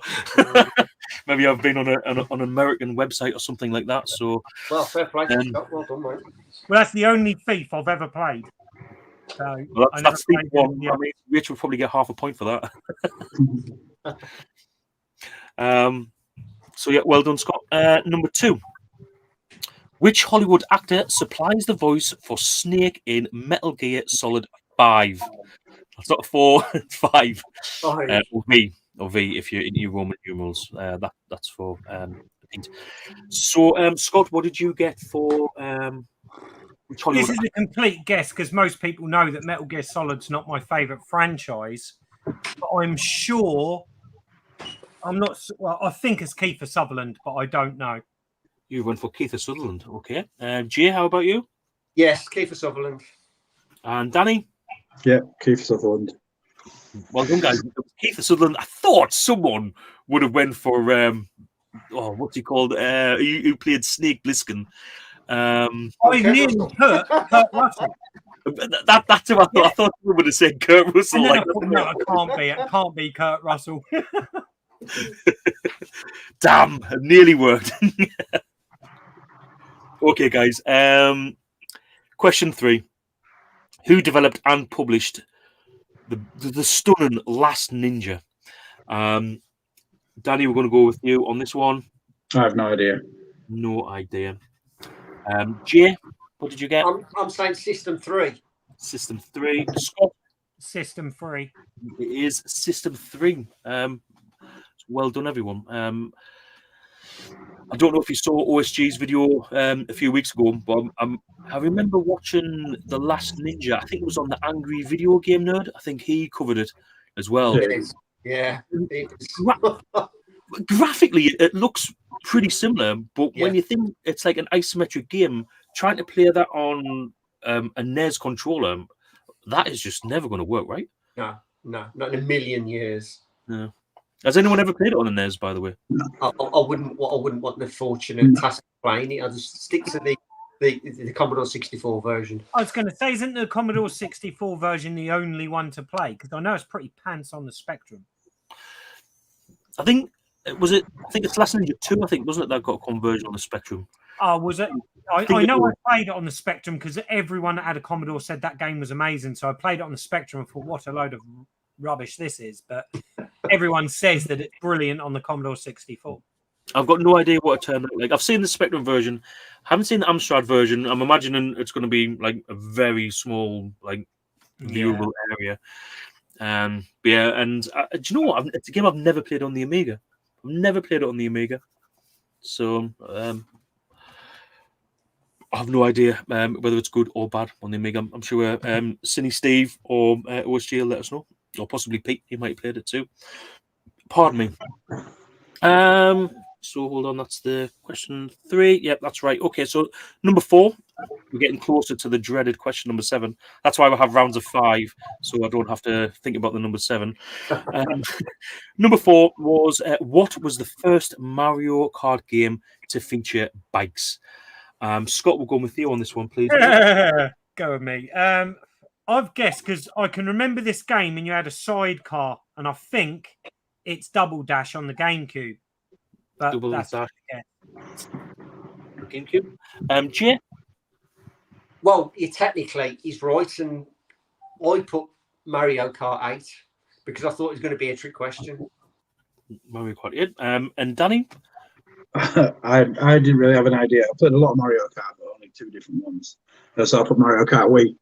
Maybe I've been on an American website or something like that. So, well, fair play. Well done, mate. Well, that's the only Thief I've ever played. So well, that's the one. I mean, Rich will probably get half a point for that. So yeah, well done, Scott. Number 2. Which Hollywood actor supplies the voice for Snake in Metal Gear Solid 5? That's not 4, 5. Or V if you're into Roman numerals. That's for Pete. So, Scott, what did you get for which Hollywood? This is a complete guess because most people know that Metal Gear Solid's not my favourite franchise. But I'm sure. I'm not. Well, I think it's Kiefer Sutherland, but I don't know. You went for Kiefer Sutherland. Okay. Jay, how about you? Yes, Kiefer Sutherland. And Danny? Yeah, Kiefer Sutherland. Well done, guys. Kiefer Sutherland. I thought someone would have went for what's he called? Who played Snake Plissken? I nearly put Kurt Russell. That's who I thought. Yeah. I thought you would have said Kurt Russell. No, it can't be. It can't be Kurt Russell. Damn, it nearly worked. Okay, guys. Question 3. Who developed and published the stunning Last Ninja? Danny, we're going to go with you on this one. I have no idea. No idea. Jay, what did you get? I'm saying System 3. System 3. Scott? System 3. It is System 3. Well done, everyone. I don't know if you saw OSG's video a few weeks ago, but I remember watching The Last Ninja. I think it was on the Angry Video Game Nerd. I think he covered it as well. It is. Yeah. graphically, it looks pretty similar, but when you think it's like an isometric game, trying to play that on a NES controller, that is just never going to work, right? No, not in a million years. No. Has anyone ever played it on a NES, by the way? I wouldn't want the fortunate task of playing it. I just stick to the Commodore 64 version. I was going to say, isn't the Commodore 64 version the only one to play? Because I know it's pretty pants on the Spectrum. I think it's Last Ninja 2, I think, wasn't it, that got a conversion on the Spectrum? Oh, was it? I know I played it on the Spectrum because everyone that had a Commodore said that game was amazing. So I played it on the Spectrum and thought, what a load of rubbish this is. But everyone says that it's brilliant on the Commodore 64. I've got no idea what it turned out like. I've seen the Spectrum version, haven't seen the Amstrad version. I'm imagining it's going to be like a very small, like viewable area. And do you know what? It's a game I've never played on the Amiga. I've never played it on the Amiga, so I have no idea whether it's good or bad on the Amiga. I'm sure Cine Steve or OSG will let us know, or possibly Pete. He might have played it too. Pardon me. So hold on, that's the question 3. Yep, that's right. Okay, so number 4, we're getting closer to the dreaded question number 7. That's why we have rounds of 5, so I don't have to think about the number 7. Number 4 was what was the first Mario Kart game to feature bikes? Scott, we'll go with you on this one, please. Go with me. I've guessed because I can remember this game and you had a sidecar, and I think it's Double Dash on the GameCube. But Double that's Dash. GameCube. Jay? Well, he's right, and I put Mario Kart 8 because I thought it was going to be a trick question. Mario Kart 8. And Danny? I didn't really have an idea. I played a lot of Mario Kart, but only 2 different ones. So I put Mario Kart Wii.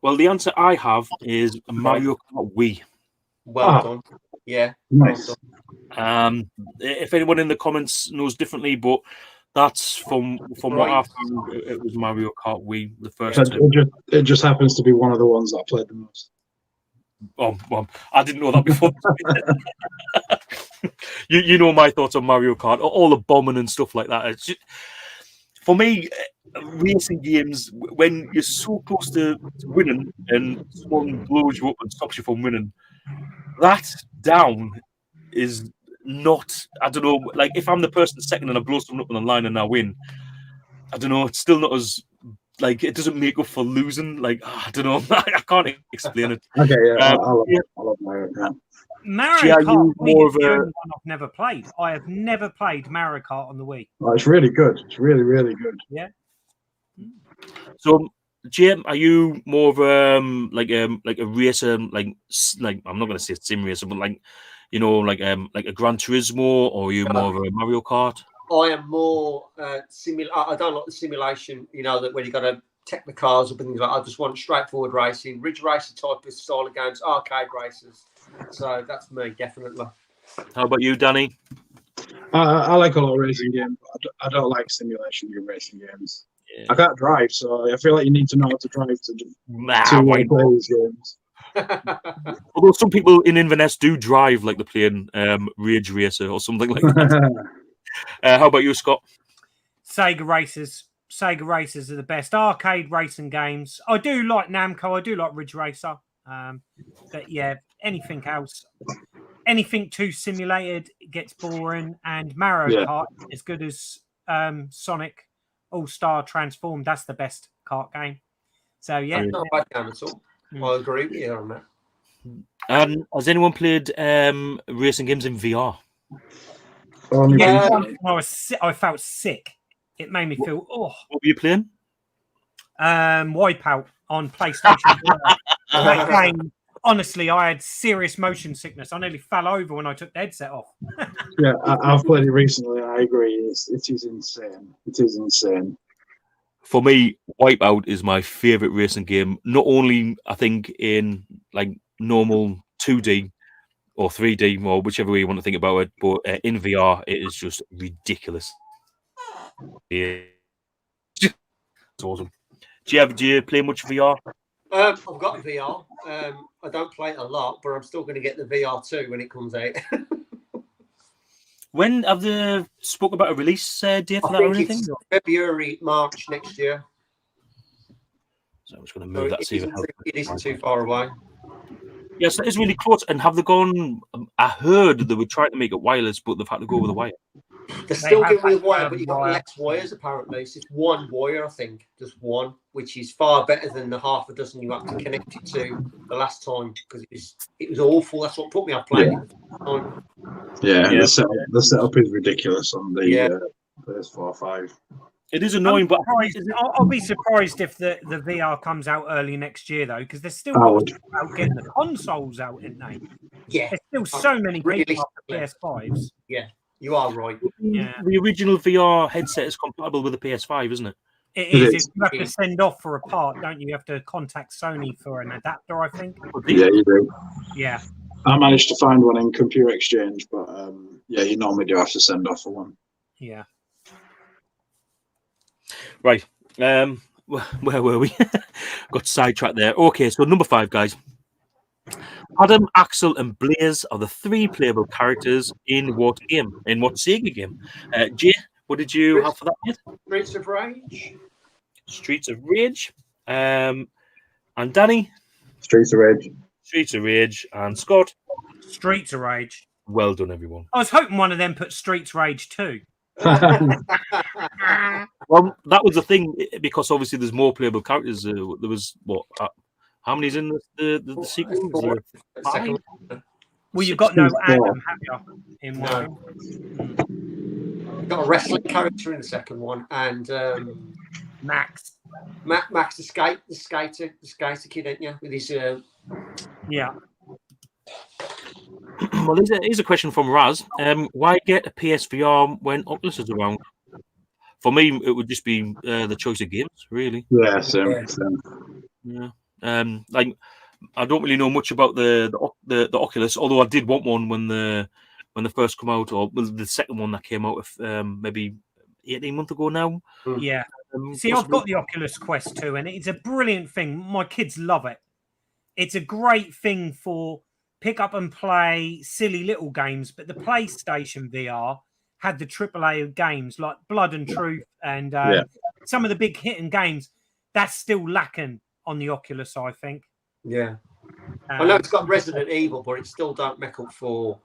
Well, the answer I have is Mario Kart Wii. Well done. Yeah. Nice. Well done. If anyone in the comments knows differently, but that's from what I found, it was Mario Kart Wii, the first two. It just happens to be one of the ones that I played the most. Oh, well, I didn't know that before. you know my thoughts on Mario Kart, all the bombing and stuff like that. It's just, for me, racing games, when you're so close to winning and someone blows you up and stops you from winning, that down is not, I don't know, like if I'm the person second and I blow someone up on the line and I win, I don't know, it's still not as, like, it doesn't make up for losing. Like, I don't know, I can't explain it. Okay, yeah, I love Mario Kart. Mario Kart Wii is the only one I've never played. I have never played Mario Kart on the Wii. Oh, it's really good. It's really, really good. Yeah. So, Jim, are you more of like a racer, like I'm not going to say sim racer, but like, you know, like a Gran Turismo, or are you more of a Mario Kart? I am more I don't like the simulation. You know, that when you got to tech the cars up and things like that. I just want straightforward racing, ridge racer type of style of games, arcade races. So that's me, definitely. How about you, Danny? I like a lot of racing games. I don't like simulation racing games. Yeah. I can't drive, so I feel like you need to know how to drive to play these games. Although some people in Inverness do drive like they're playing Ridge Racer or something like that. How about you, Scott? Sega Racers. Sega Racers are the best arcade racing games. I do like Namco. I do like Ridge Racer. But yeah, anything else, anything too simulated gets boring. And Mario Kart, as good as Sonic All-Star Transformed, that's the best kart game. So yeah, not a bad game at all. I agree with you on that. Has anyone played racing games in VR? Yeah, I felt sick. It made me feel. Oh, what were you playing? Wipeout on PlayStation. That game, honestly, I had serious motion sickness. I nearly fell over when I took the headset off. Yeah, I've played it recently. I agree. It is insane. It is insane. For me, Wipeout is my favorite racing game. Not only, I think, in like normal 2D or 3D, or whichever way you want to think about it, but in VR, it is just ridiculous. Yeah, it's awesome. Do you play much VR? I've got VR. I don't play it a lot, but I'm still going to get the VR2 when it comes out. When have they spoke about a release date for I that or think anything? it's February, March next year. So I'm just going to So move that. it isn't too far away. Yes, that is really close. And have they gone? I heard they were trying to make it wireless, but they've had to go with a wire. They're still have going with wire, that, but you've got wire. less wires apparently. It's just one wire, I think, just one, which is far better than the half a dozen you had to connect it to the last time because it was awful. That's what put me off playing it the first time. Yeah, Yeah. the setup is ridiculous on the PS4 5. It is annoying, but I'll be surprised if the VR comes out early next year, though, because there's still I got would. to talk about getting the consoles out, isn't they? Yeah, There's still so many people Realistically. after PS5s. yeah, you are right. Yeah. the original VR headset is compatible with the PS5, isn't it? It It is. is. You have to send off for a part, don't you? You have to contact Sony for an adapter, I think. Yeah, you do. Yeah. I managed to find one in Computer Exchange, but yeah, you normally do have to send off for one. Yeah. Right. Where were we? Got sidetracked there. Okay, so number 5, guys. Adam, Axel, and Blaze are the 3 playable characters in what game? In what Sega game? Jay, what did you have for that, mate? Streets of Rage. Streets of Rage. And Danny? Streets of Rage. Streets of Rage. And Scott? Streets of Rage. Well done, everyone. I was hoping one of them put Streets Rage too. Well, that was the thing, because obviously there's more playable characters. There was, what, how many's in the sequel? Was there 5? Well, you've got no 64. Adam, have you? In one. You've got a wrestling character in the second one, and Max. Max the skater kid, ain't you? With his Yeah. Well, here's a question from Raz. Why get a PSVR when Oculus is around? For me, it would just be the choice of games, really. Yeah, same. Yeah. Like, I don't really know much about the Oculus, although I did want one when they first come out, or the second one that came out maybe 18 months ago now. Yeah. See, I've got the Oculus Quest 2, and it's a brilliant thing. My kids love it. It's a great thing for pick up and play silly little games, but the PlayStation VR had the AAA games like Blood and Truth and some of the big hitting games. That's still lacking on the Oculus, I think. Yeah. I know it's got Resident Evil, but it still don't make up for,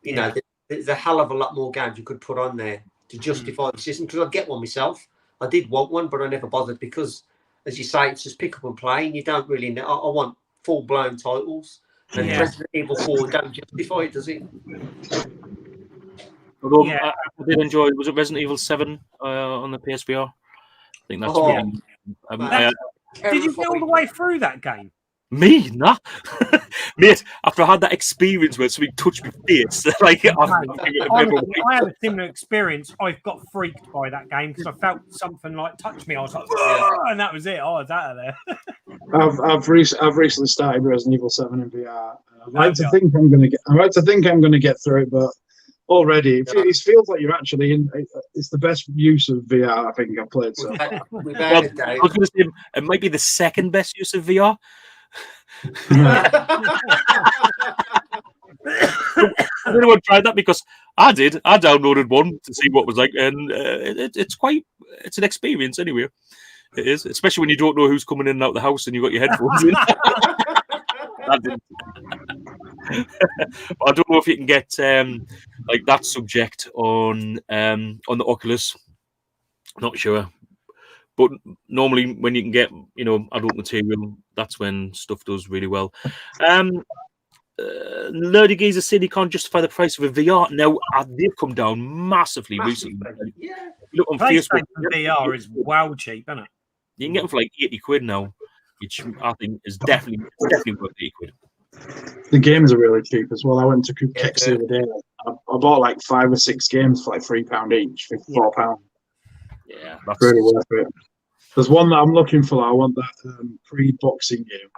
you know, there's a hell of a lot more games you could put on there to justify the system. Because I'd get one myself. I did want one, but I never bothered because, as you say, it's just pick up and play, and you don't really know. I want full-blown titles. And Resident Evil 4 don't justify it, does it? Although I did enjoy, was it Resident Evil 7 on the PSVR? I think that's did you get all the way through that game? Me? Nah. Mate, after I had that experience where something touched my face, like I had a similar experience. I got freaked by that game because I felt something like touch me. I was like, and that was it. I was out of there. I've recently started Resident Evil 7 in VR. I'd like to think I'm gonna get through it, but already it feels like you're actually in. It's the best use of VR I think I've played so far. I was going to say it might be the second best use of VR. Anyone tried that? Because I did. I downloaded one to see what it was like, and it's an experience anyway. It is, especially when you don't know who's coming in and out the house and you've got your headphones in. But I don't know if you can get like that subject on the Oculus. Not sure. But normally when you can get, adult material, that's when stuff does really well. Nerdy Geezer said he can't justify the price of a VR. Now, they've come down massively recently. Yeah. Look on Facebook. VR is wow cheap, isn't it? You can get them for like 80 quid now, which I think is definitely worth 80 quid. The games are really cheap as well. I went to Kex the other day. I bought like 5 or 6 games for like £3 each, £54. Yeah, that's really worth it. There's one that I'm looking for. I want that pre-boxing game.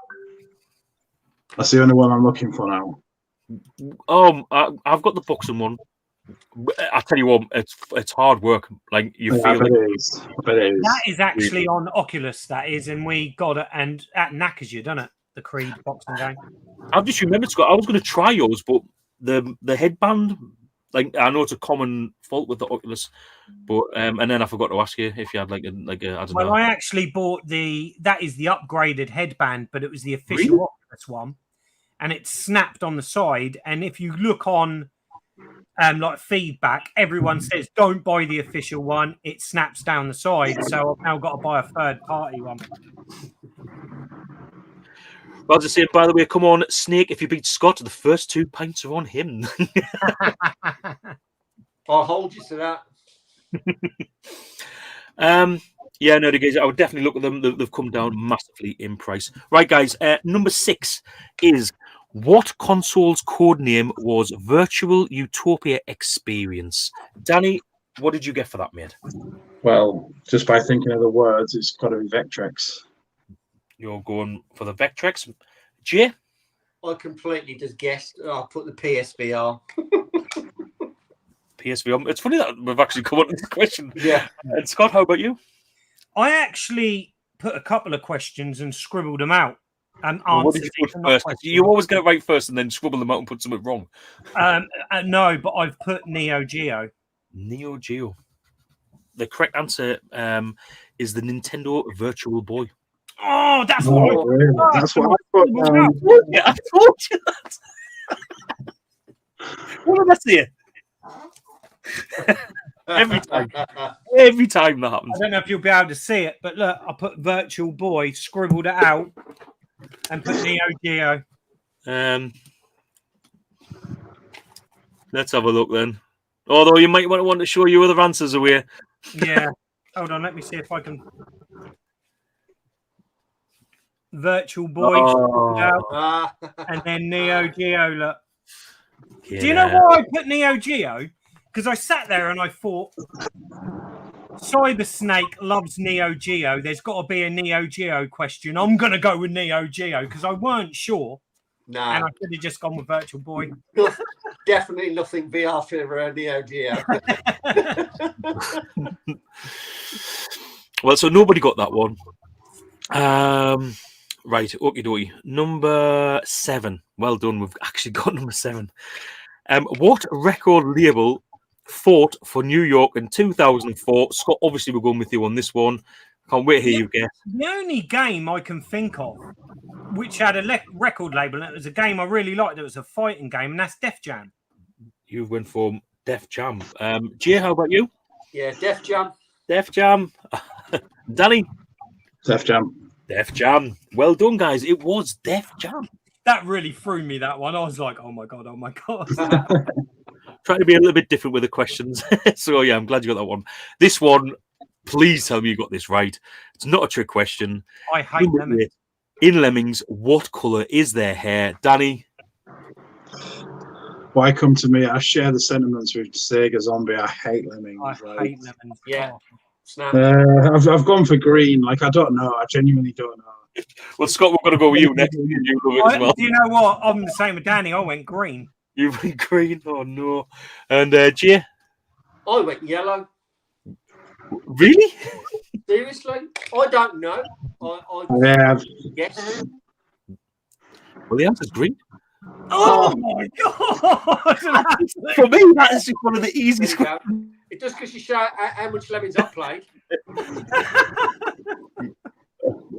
That's the only one I'm looking for now. I've got the boxing one. I tell you what, it's hard work. Like you feel. I bet it is. That is actually on Oculus. That is, and we got it and at Knackers, you done it. The Creed boxing game. I've just remembered, Scott. I was going to try yours, but the headband Like, I know it's a common fault with the Oculus, but and then I forgot to ask you if you had like a I don't know. Well, I actually bought that is the upgraded headband, but it was the official Really? Oculus one, and it snapped on the side. And if you look on like feedback, everyone says don't buy the official one. It snaps down the side, so I've now got to buy a third party one. Well, just saying, by the way, come on, Snake, if you beat Scott, the first 2 pints are on him. I'll hold you to that. Yeah, no, guys, I would definitely look at them. They've come down massively in price. Right, guys, number 6 is what console's code name was Virtual Utopia Experience? Danny, what did you get for that, mate? Well, just by thinking of the words, it's got to be Vectrex. You're going for the Vectrex. Jay? I completely just guessed. I'll put the PSVR. PSVR. It's funny that we've actually come on to this question. Yeah. And Scott, how about you? I actually put a couple of questions and scribbled them out and Well, what did answered. you put first? You always get it right first and then scribble them out and put something wrong. No, but I've put Neo Geo. Neo Geo. The correct answer is the Nintendo Virtual Boy. Oh, that's Oh, what really? That's what I put. Yeah, I told you that. What did I say? Every time that happens. I don't know if you'll be able to see it, but look, I put Virtual Boy, scribbled it out, and put Neo Geo. Let's have a look then. Although you might want to show your other answers away. Yeah. Hold on, let me see if I can. Virtual Boy, scribbled out, and then Neo Geo. Look. Yeah. Do you know why I put Neo Geo? Because I sat there and I thought, Sybersnake loves Neo Geo. There's got to be a Neo Geo question. I'm going to go with Neo Geo because I weren't sure. No. And I could have just gone with Virtual Boy. Definitely nothing VR for Neo Geo. Well, so nobody got that one. Right, okie dokie. Number 7. Well done. We've actually got number 7. What record label fought for New York in 2004? Scott, obviously, we're going with you on this one. Can't wait to hear you guess. The only game I can think of which had a record label, and it was a game I really liked. It was a fighting game, and that's Def Jam. You went for Def Jam. Jay, how about you? Yeah, Def Jam. Def Jam. Danny? Def Jam. Def Jam. Well done, guys. It was Def Jam. That really threw me, that one. I was like, oh my God. Trying to be a little bit different with the questions. So, yeah, I'm glad you got that one. This one, please tell me you got this right. It's not a trick question. I hate Lemmings. In Lemmings, what colour is their hair? Danny? Why come to me? I share the sentiments with Sega Zombie. I hate Lemmings. I hate Lemmings. Yeah. Snap. I've gone for green. Like, I don't know. I genuinely don't know. Well, Scott, we're going to go with you next. You love it as well. Do you know what? I'm the same with Danny. I went green. You went green? Oh, no. And Jay? I went yellow. Really? Seriously? I don't know. Yeah. Yes. Well, the answer's green. Oh my God! For me, that is just one of the easiest questions. It does because you show how much Lemmings I've played.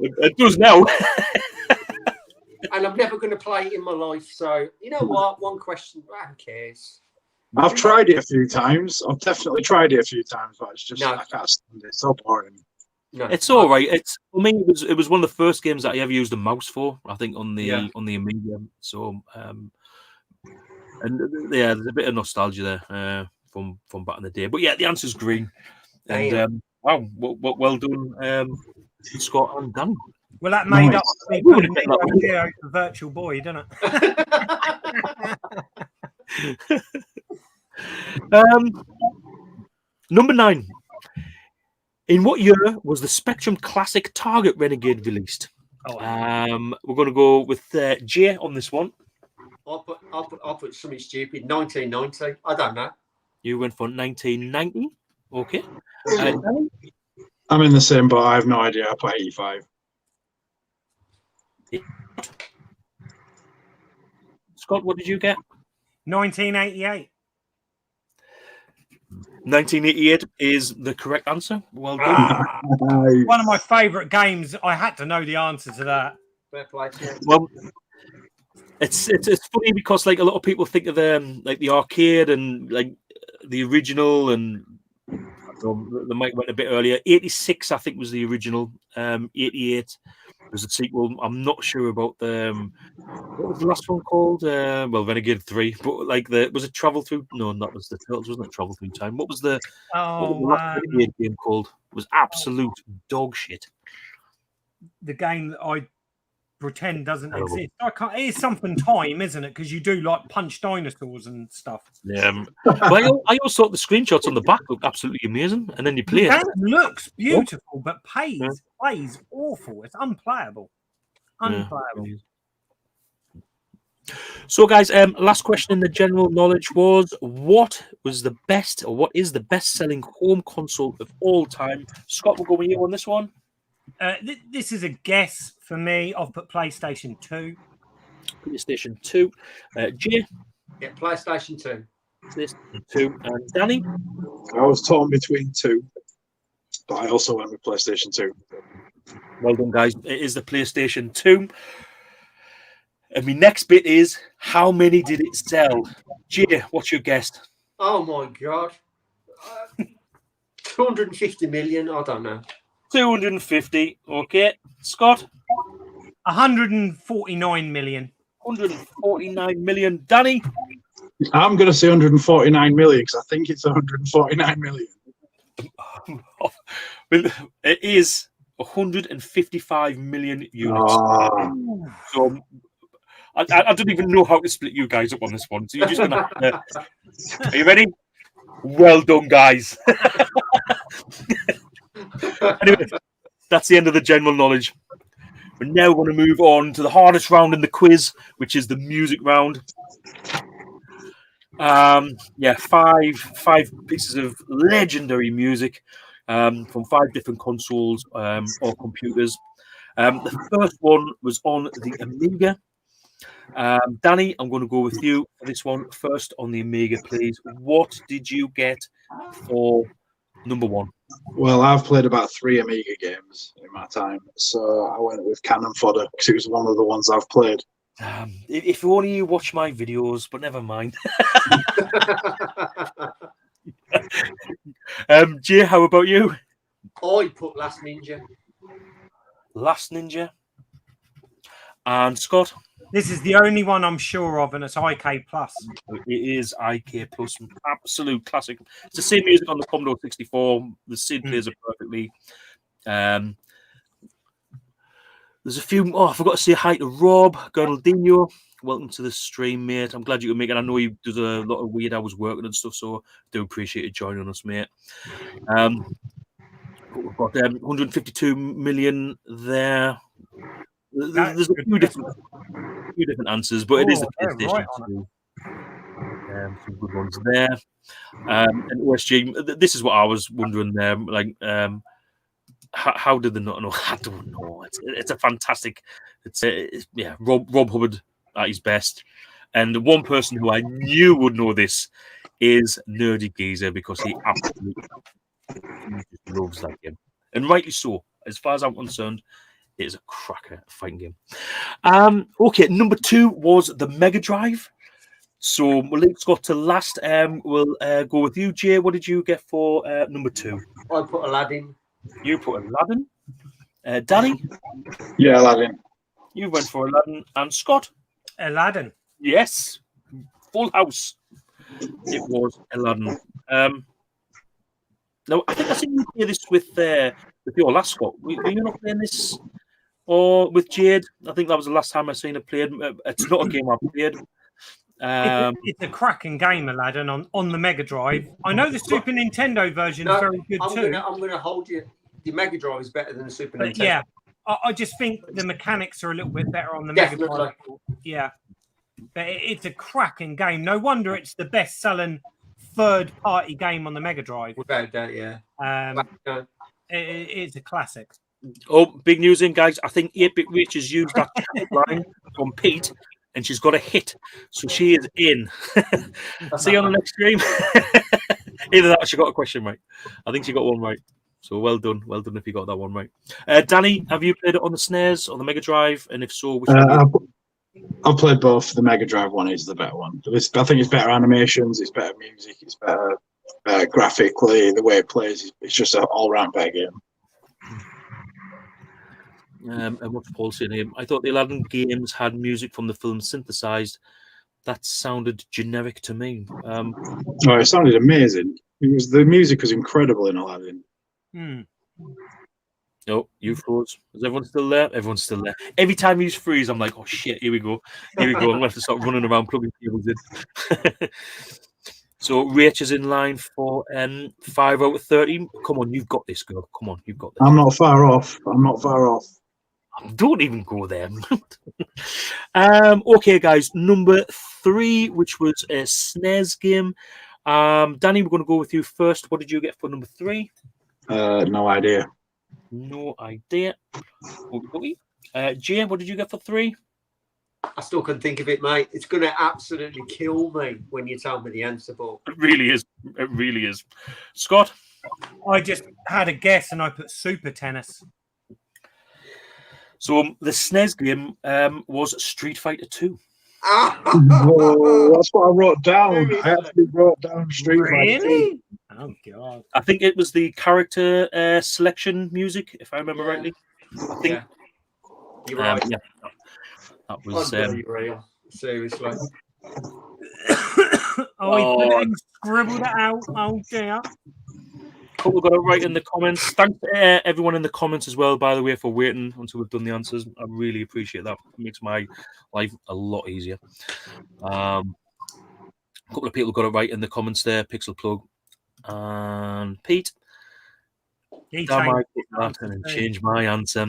It does now. And I'm never going to play it in my life. So, you know what? One question. Who cares? I've tried it a few times. I've definitely tried it a few times, but it's just No. I can't stand it. It's so boring. No. It's all right. It's for me. It was one of the first games that I ever used a mouse for. I think on the Amiga. So and yeah, there's a bit of nostalgia there from back in the day. But yeah, the answer's green. And wow, well done, Scott and Dan. Well, that made up me putting Neo Geo for Virtual Boy, didn't it? Number 9. In what year was the Spectrum Classic Target Renegade released? We're going to go with Jay on this one. I'll put something stupid. 1990. I don't know. You went for 1990. Okay. I'm in the same boat. I have no idea. I put 85. Scott, what did you get? 1988. 1988 is the correct answer. Well done. One of my favourite games. I had to know the answer to that. Fair play to you. Well, it's funny because like a lot of people think of like the arcade and like the original, and they might went a bit earlier. 86, I think, was the original. 88 was a sequel. I'm not sure about the what was the last one called? Well, Renegade 3, but like was it Travel Through? No, that was the Turtles, wasn't it? Travel Through Time. What was the last Renegade game called? It was absolute dog shit. The game that I pretend doesn't exist. I can't. It's something time, isn't it? Because you do like punch dinosaurs and stuff. Yeah. Well, I also thought the screenshots on the back looked absolutely amazing, and then you play That it. looks beautiful, but plays awful. It's unplayable. Unplayable. Yeah. So, guys, last question in the general knowledge was: what is the best-selling home console of all time? Scott, we'll go with you on this one. This is a guess for me. I've put PlayStation 2. PlayStation 2. Jay? Yeah, PlayStation 2. PlayStation 2. And Danny? I was torn between two, but I also went with PlayStation 2. Well done, guys. It is the PlayStation 2. And my next bit is, how many did it sell? Jay, what's your guess? Oh, my God. 250 million? I don't know. 250. Okay. Scott? 149 million. 149 million. Danny? I'm going to say 149 million because I think it's 149 million. Well, it is 155 million units. So I don't even know how to split you guys up on this one. So you're just gonna. Are you ready? Well done, guys. Anyway, that's the end of the general knowledge. We're now going to move on to the hardest round in the quiz, which is the music round. Five pieces of legendary music from 5 different consoles or computers. The first one was on the Amiga. Danny, I'm going to go with you for this one first on the Amiga, please. What did you get for number 1? Well, I've played about 3 Amiga games in my time, so I went with Cannon Fodder because it was one of the ones I've played. If only you watch my videos, but never mind. Jay, how about you? I put Last Ninja. Last Ninja. And Scott? This is the only one I'm sure of, and it's IK Plus. It is IK Plus, absolute classic. It's the same music on the Commodore 64. The SID plays it perfectly. There's a few. Oh, I forgot to say hi to Rob Gernaldinho. Welcome to the stream, mate. I'm glad you can make it. I know he does a lot of weird hours working and stuff, so I do appreciate you joining us, mate. We've got 152 million there. There's a few different answers, but it is the PlayStation 2. Some good ones there. And OSG, this is what I was wondering there. Like, how did they not know? I don't know. It's a fantastic. Rob Hubbard at his best. And the one person who I knew would know this is Nerdy Geezer, because he absolutely loves that game, and rightly so. As far as I'm concerned, it is a cracker fighting game. Okay, number 2 was the Mega Drive. So let's go to last. We'll go with you, Jay. What did you get for number 2? I put Aladdin. You put Aladdin. Danny? Yeah, Aladdin. You went for Aladdin. And Scott? Aladdin. Yes. Full house. It was Aladdin. Now, I think I seen you play this with your last Scott. Were you not playing this? Or with Jade? I think that was the last time I seen it played. It's not a game I've played. It's a cracking game, Aladdin, on the Mega Drive. I know the Super Nintendo version is very good too. I'm going to hold you. The Mega Drive is better than the Super Nintendo. Yeah, I just think the mechanics are a little bit better on the Mega Drive. Yeah, but it's a cracking game. No wonder it's the best-selling third-party game on the Mega Drive. Without that, yeah. It's a classic. Oh, big news in, guys. I think 8-Bit Rich has used that line from Pete, and she's got a hit. So she is in. See you on the next stream. Either that or she got a question right. I think she got one right. So well done if you got that one right. Danny, have you played it on the SNES, on the Mega Drive? And if so, which one? I've played both. The Mega Drive one is the better one. I think it's better animations, it's better music, it's better graphically. The way it plays, it's just an all-round better game. And what's Paul saying here? I thought the Aladdin games had music from the film synthesized. That sounded generic to me. It sounded amazing. The music was incredible in Aladdin. Oh, you froze. Is everyone still there? Everyone's still there. Every time you freeze, I'm like, oh shit, here we go. I'm going to have to start running around plugging cables in. So Rach is in line for 5 out of 30. Come on, you've got this, girl. Come on, you've got this. I'm not far off. Don't even go there. Okay, guys. Number 3, which was a SNES game. Danny, we're going to go with you first. What did you get for number 3? No idea. No idea. Jay, what did you get for 3? I still couldn't think of it, mate. It's going to absolutely kill me when you tell me the answer, but It really is. It really is. Scott? I just had a guess and I put Super Tennis. So the SNES game was Street Fighter 2. Oh, that's what I wrote down. I actually wrote down Street Fighter 2. Oh, God. I think it was the character selection music, if I remember rightly. I think. You're right. Yeah. That was real. Seriously. Oh, he put it and scribbled it out. Oh, dear. Couple got it right in the comments. Thanks to everyone in the comments as well, by the way, for waiting until we've done the answers. I really appreciate that. It makes my life a lot easier. A couple of people got it right in the comments there. Pixel Plug and Pete. Change my answer.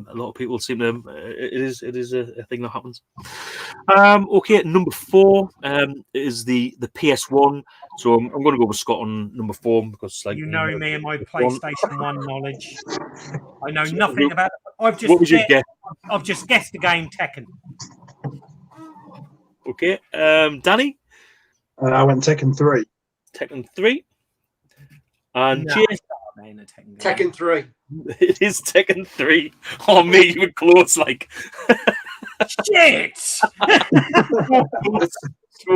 A lot of people seem to. It is a thing that happens. Okay, number 4 is the PS1. So I'm going to go with Scott on number 4 because, like, you know me and my PlayStation 1 knowledge. I know nothing about it. What would you guess? I've just guessed the game Tekken. Okay, Danny. I went Tekken 3. Tekken 3. And No, Jay. Tekken 3. It is Tekken 3. Oh, me, you were close, like. Shit! So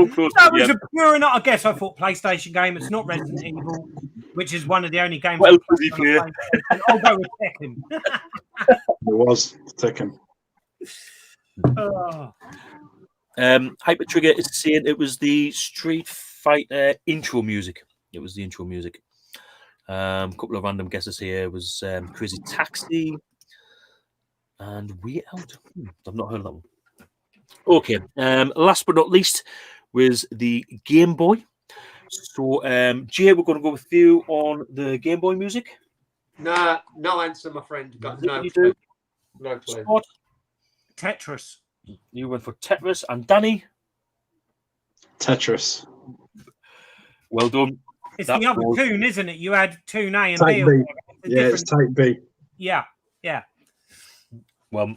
close. That was a pure and utter guess. I thought PlayStation game. It's not Resident Evil, which is one of the only games. What else was he playing? I'll go with Tekken. It was Tekken. Hyper Trigger is saying it was the Street Fighter intro music. It was the intro music. A couple of random guesses here. It was Crazy Taxi and Way Out. I've not heard of that one. Okay. Last but not least was the Game Boy. So, Jay, we're going to go with you on the Game Boy music. No answer, my friend. Got no clue. No clue. Scott? Tetris. You went for Tetris. And Danny? Tetris. Well done. It's the other tune, isn't it? You had tune A and type B. Yeah, it's type B. Yeah. Well,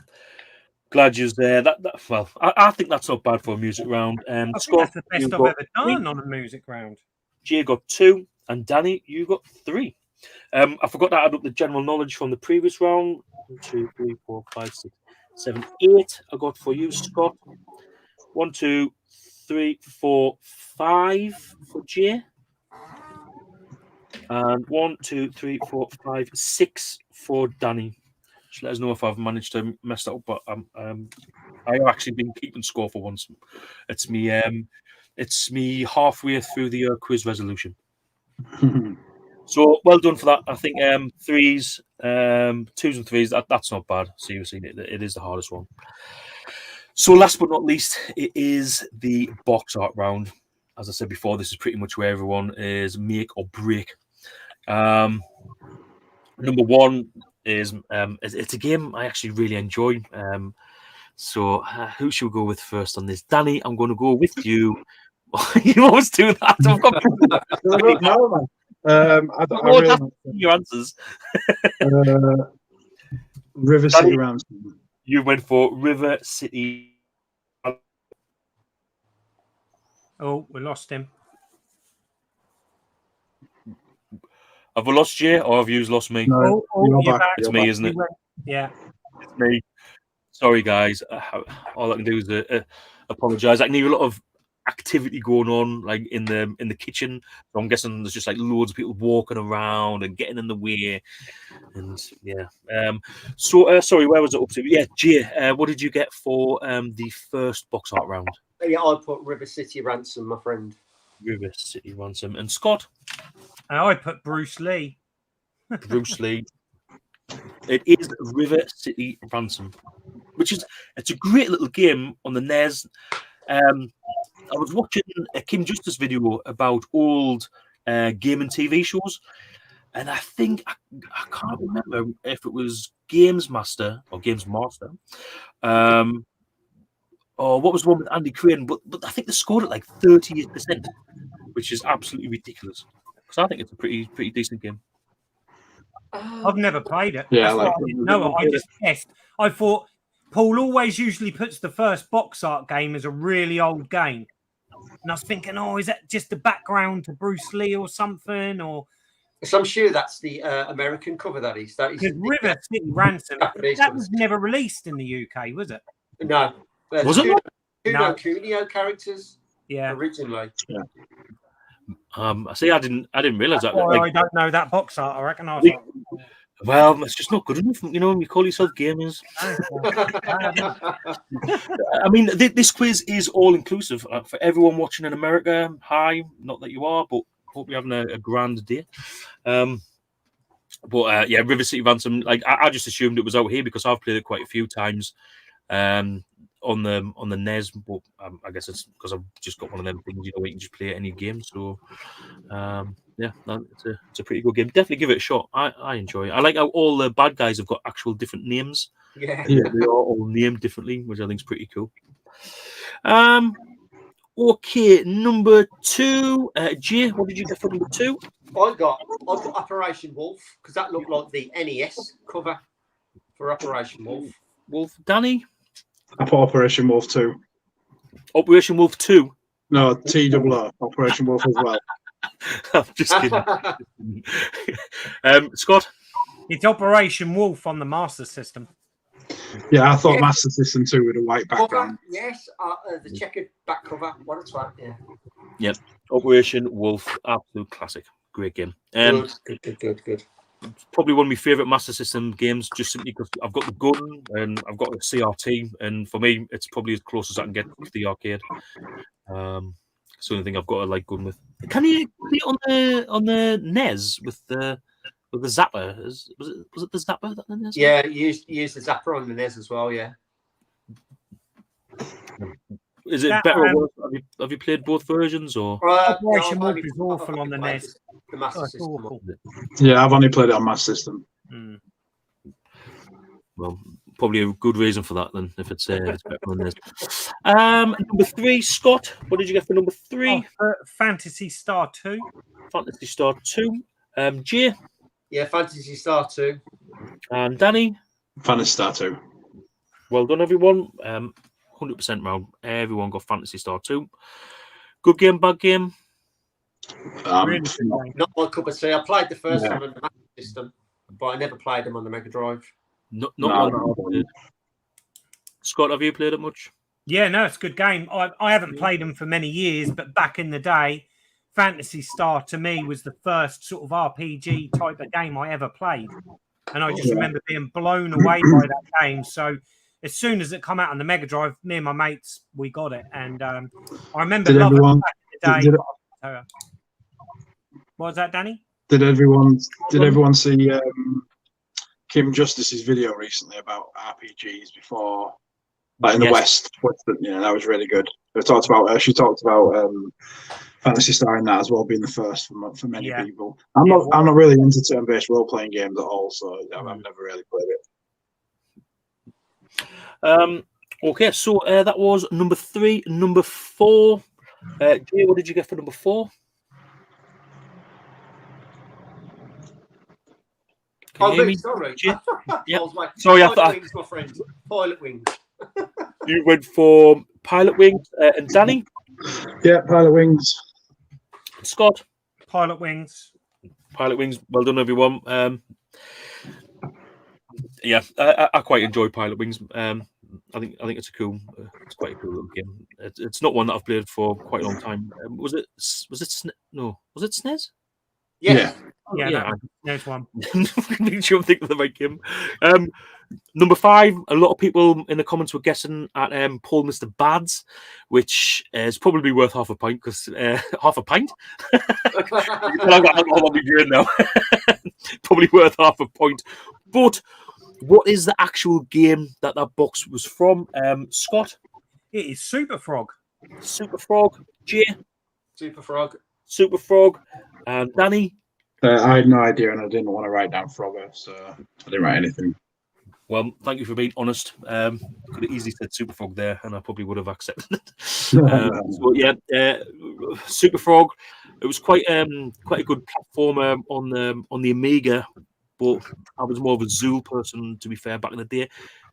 glad you're there. Well, I think that's not bad for a music round. Scott, that's the best I've ever done on a music round. Jay got 2, and Danny, you got 3. I forgot to add up the general knowledge from the previous round. 1, 2, 3, 4, 5, 6, 7, 8. I got for you, Scott. 1, 2, 3, 4, 5 for Jay. And 1, 2, 3, 4, 5, 6 for Danny. Just let us know if I've managed to mess that up, but I've actually been keeping score for once. It's me halfway through the quiz resolution. So well done for that. I think 3s, 2s and 3s, that's not bad. Seriously, it is the hardest one. So last but not least, it is the box art round. As I said before, this is pretty much where everyone is make or break. Number 1 is it's a game I actually really enjoy. So who should we go with first on this? Danny, I'm going to go with you. You always do that. I've got I really your answers. River City Ransom. You went for River City. Oh, we lost him. Have we lost Jay or have you lost me? No, You're back. It's me, isn't it? Yeah. It's me. Sorry, guys. All I can do is apologise. I can hear a lot of activity going on, like in the kitchen. So I'm guessing there's just like loads of people walking around and getting in the way. And yeah. Sorry, where was it up to? Yeah, Jay. What did you get for the first box art round? Yeah, I put River City Ransom, my friend. River City Ransom. And Scott? I put Bruce Lee. Bruce Lee. It is River City Ransom, it's a great little game on the NES. I was watching a Kim Justice video about old game and TV shows, and I think I can't remember if it was Games Master, or what was the one with Andy Crane, but I think they scored it like 38%, which is absolutely ridiculous. Because I think it's a pretty decent game. I've never played it. Yeah, That's why I didn't know it. I just guessed. I thought Paul always usually puts the first box art game as a really old game. And I was thinking, is that just the background to Bruce Lee or something? Or So I'm sure that's the American cover. That is River City Ransom. That was never released in the UK, was it? No. Was it? No. Cuneo characters. Yeah. Originally. Yeah. See, I didn't realize that. I don't know that box art. I reckon. Well, it's just not good enough, you know. You call yourself gamers. I mean, this quiz is all inclusive for everyone watching in America. Hi, not that you are, but hope you're having a grand day. Yeah, River City Ransom. Like I just assumed it was out here because I've played it quite a few times. On the NES, but I guess it's because I've just got one of them things, you know, where you can just play any game. So, yeah, it's a pretty good game. Definitely give it a shot. I enjoy it. I like how all the bad guys have got actual different names. Yeah, they are all named differently, which I think is pretty cool. Okay, number 2. Jay, what did you get for number 2? I got Operation Wolf because that looked like the NES cover for Operation Wolf. Danny? I put Operation Wolf 2. Operation Wolf 2? No, TWO, Operation Wolf as well. I'm just kidding. Scott? It's Operation Wolf on the Master System. Yeah, I thought Master System 2 with a white background. Yes, the checkered back cover. What a twat, yeah. Yep, Operation Wolf, absolute classic. Great game. Good. Probably one of my favourite Master System games, just simply because I've got the gun and I've got a CRT, and for me, it's probably as close as I can get to the arcade. It's the only thing I've got a light gun with. Can you play it on the NES with the zapper? Was it the zapper that the NES? Yeah, you used the zapper on the NES as well. Yeah. Is it better or worse? Have you played both versions or? Operation Wolf is awful on the NES. The Master System. Yeah, I've only played it on Master System. Well, probably a good reason for that then, if it's better on this. Number 3, Scott. What did you get for number 3? Fantasy Star 2. Fantasy Star 2. Jay. Yeah, Fantasy Star 2. And Danny. Fantasy Star 2. Well done, everyone. 100% round. Everyone got Fantasy Star 2. Good game, bad game. Really not my cup of tea. I played the first one on the Master System, but I never played them on the Mega Drive. Not one. Scott, have you played it much? Yeah, no, it's a good game. I haven't played them for many years, but back in the day, Fantasy Star to me was the first sort of RPG type of game I ever played, and I just remember being blown away by that game. So as soon as it come out on the Mega Drive, me and my mates, we got it, and I remember loving it back in the day. What was that, Danny? Did everyone see Kim Justice's video recently about RPGs before, like in the West? Yeah, that was really good. She talked about Fantasy Star in that as well, being the first for many people. I'm not really into turn-based role-playing games at all, so I've never really played it. Okay, so that was number 3. Number 4. Jay, what did you get for number 4? Sorry. Yeah. Sorry, Pilot Wings, my friend. Pilot Wings. You went for Pilot Wings, and Danny? Yeah, Pilot Wings. Scott? Pilot Wings. Pilot Wings. Well done, everyone. Yeah, I quite enjoy Pilot Wings. I think it's quite a cool little game. It's not one that I've played for quite a long time. Was it SNES? Yes. Yeah. There's one. Make sure I'm thinking of the right game. Number 5, a lot of people in the comments were guessing at Paul Mr. Bads, which is probably worth half a pint because half a pint. I've got alcohol on my brain now. Probably worth half a point. But what is the actual game that box was from? Scott? It is Super Frog. Super Frog. Jay? Super Frog. Super Frog. And Danny? I had no idea, and I didn't want to write down Frogger, so I didn't write anything. Well, thank you for being honest. Could have easily said Super Frog there, and I probably would have accepted it. So yeah, Super Frog. It was quite a good platformer on the Amiga, but I was more of a Zool person, to be fair, back in the day.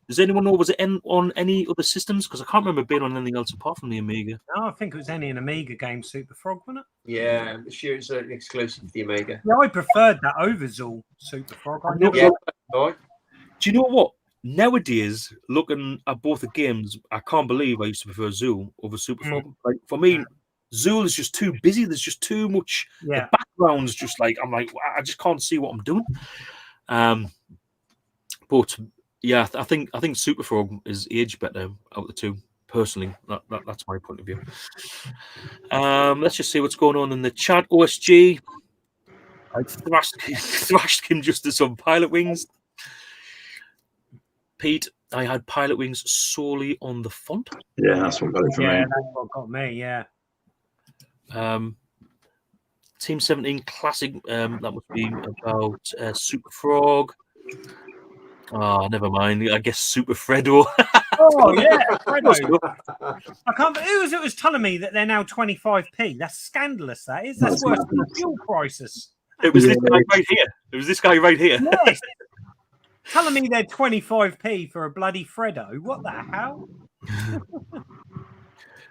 Does anyone know, was it on any other systems? Because I can't remember being on anything else apart from the Amiga. No, I think it was only an Amiga game, Super Frog, wasn't it? Yeah, I'm sure it's an exclusive to the Amiga. Yeah, I preferred that over Zool, Super Frog. Do you know what? Nowadays, looking at both the games, I can't believe I used to prefer Zool over Super Frog. Like, for me, Zool is just too busy. There's just too much. Yeah. The background's just like, I just can't see what I'm doing. But yeah, I think Super Frog is aged better out of the two. Personally, that's my point of view. Let's just see what's going on in the chat. OSG, I thrashed Kim Justice on Pilot Wings. Pete, I had Pilot Wings solely on the font. Yeah, that's what got it for me. Yeah, that's what got me. Yeah. Team 17 Classic. That must be about Super Frog. Oh, never mind. I guess Super Fredo. Oh yeah, Fredo. I can't. It was telling me that they're now 25p. That's scandalous. That's worse than the fuel crisis. It was this guy right here. It was this guy right here. Yes. Telling me they're 25p for a bloody Fredo. What the hell?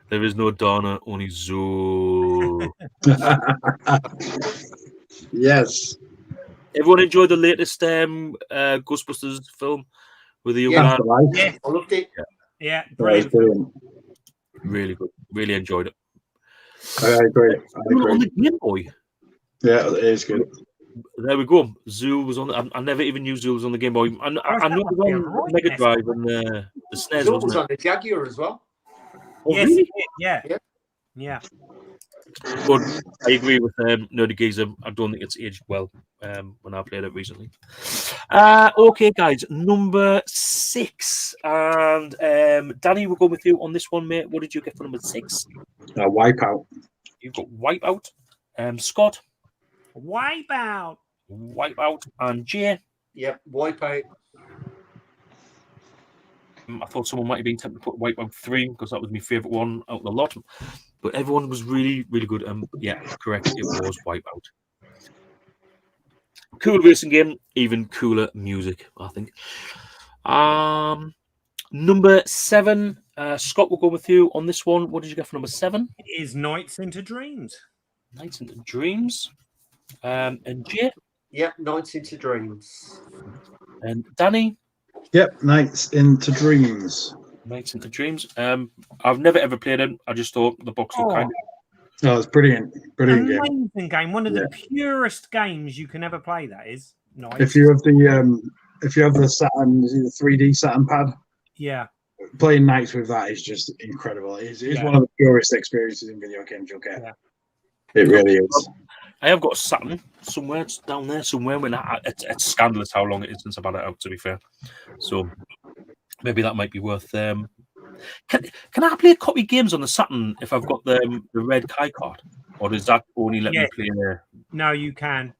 There is no Donna, only Zool. Yes. Everyone enjoyed the latest Ghostbusters film with the young man? Yeah, I loved it. Yeah, Brilliant. Really good. Really enjoyed it. I agree. On the Game Boy. Yeah, it is good. There we go. Zool was on. I never even knew Zool was on the Game Boy. I know it was on Mega Drive and the SNES. Zool was on the Jaguar as well. Oh, yes, really? Yeah. But I agree with Nerdy Geezer. I don't think it's aged well when I played it recently. Okay, guys, number 6. And Danny, we'll go with you on this one, mate. What did you get for number 6? Wipeout. You've got Wipeout. Scott? Wipeout. And Jay? Yep, Wipeout. I thought someone might have been tempted to put Wipeout 3 because that was my favourite one out of the lot. But everyone was really, really good. Yeah, correct. It was Wipeout. Cool racing game, even cooler music, I think. Number 7. Scott, we'll go with you on this one. What did you get for number 7? It is Nights into Dreams. Nights into Dreams. And Jay? Yep, Nights into Dreams. And Danny? Yep, Nights into Dreams. Nights into Dreams. I've never ever played it. I just thought the box looked kind of. Oh, it's brilliant. Brilliant game. Amazing game. One of the purest games you can ever play. That is. Nice. If you have the Saturn, is it the 3D Saturn pad? Yeah. Playing Nights with that is just incredible. It's one of the purest experiences in video games you'll get. Yeah. It really is. I have got a Saturn somewhere. It's down there somewhere. It's scandalous how long it is since I've had it out, to be fair. So maybe that might be worth. Can I play copy games on the Saturn if I've got the red Kai card? Or does that only let me play there? No, you can.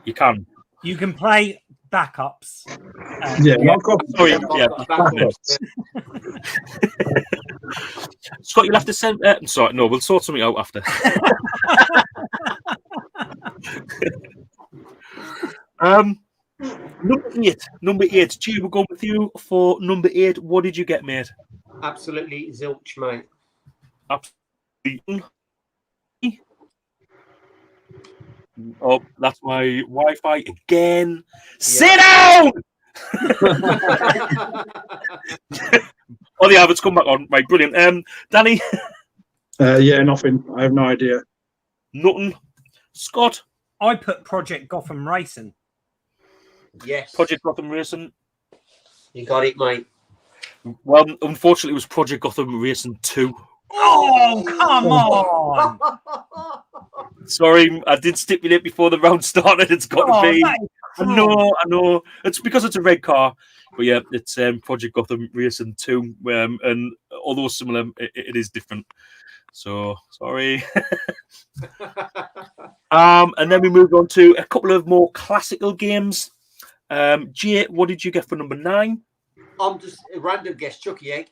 You can. You can play backups. Sorry, backups. Scott, you'll have to send. Sorry, no, we'll sort something out after. Number 8. G, we'll go with you for number 8. What did you get, mate? Absolutely zilch, mate. Absolutely. Oh, that's my Wi-Fi again. Sit down! Oh, the Abbott's come back on. Right, brilliant. Danny? Yeah, nothing. I have no idea. Nothing. Scott? I put Project Gotham Racing. Yes. Project Gotham Racing. You got it, mate. Well, unfortunately, it was Project Gotham Racing 2. Oh, come on! Sorry, I did stipulate before the round started. It's got to be. I know. It's because it's a red car. But yeah, it's Project Gotham Racing 2. And although similar, it is different. So, sorry. And then we moved on to a couple of more classical games. Jay, what did you get for number 9? I'm just a random guess, Chucky Egg.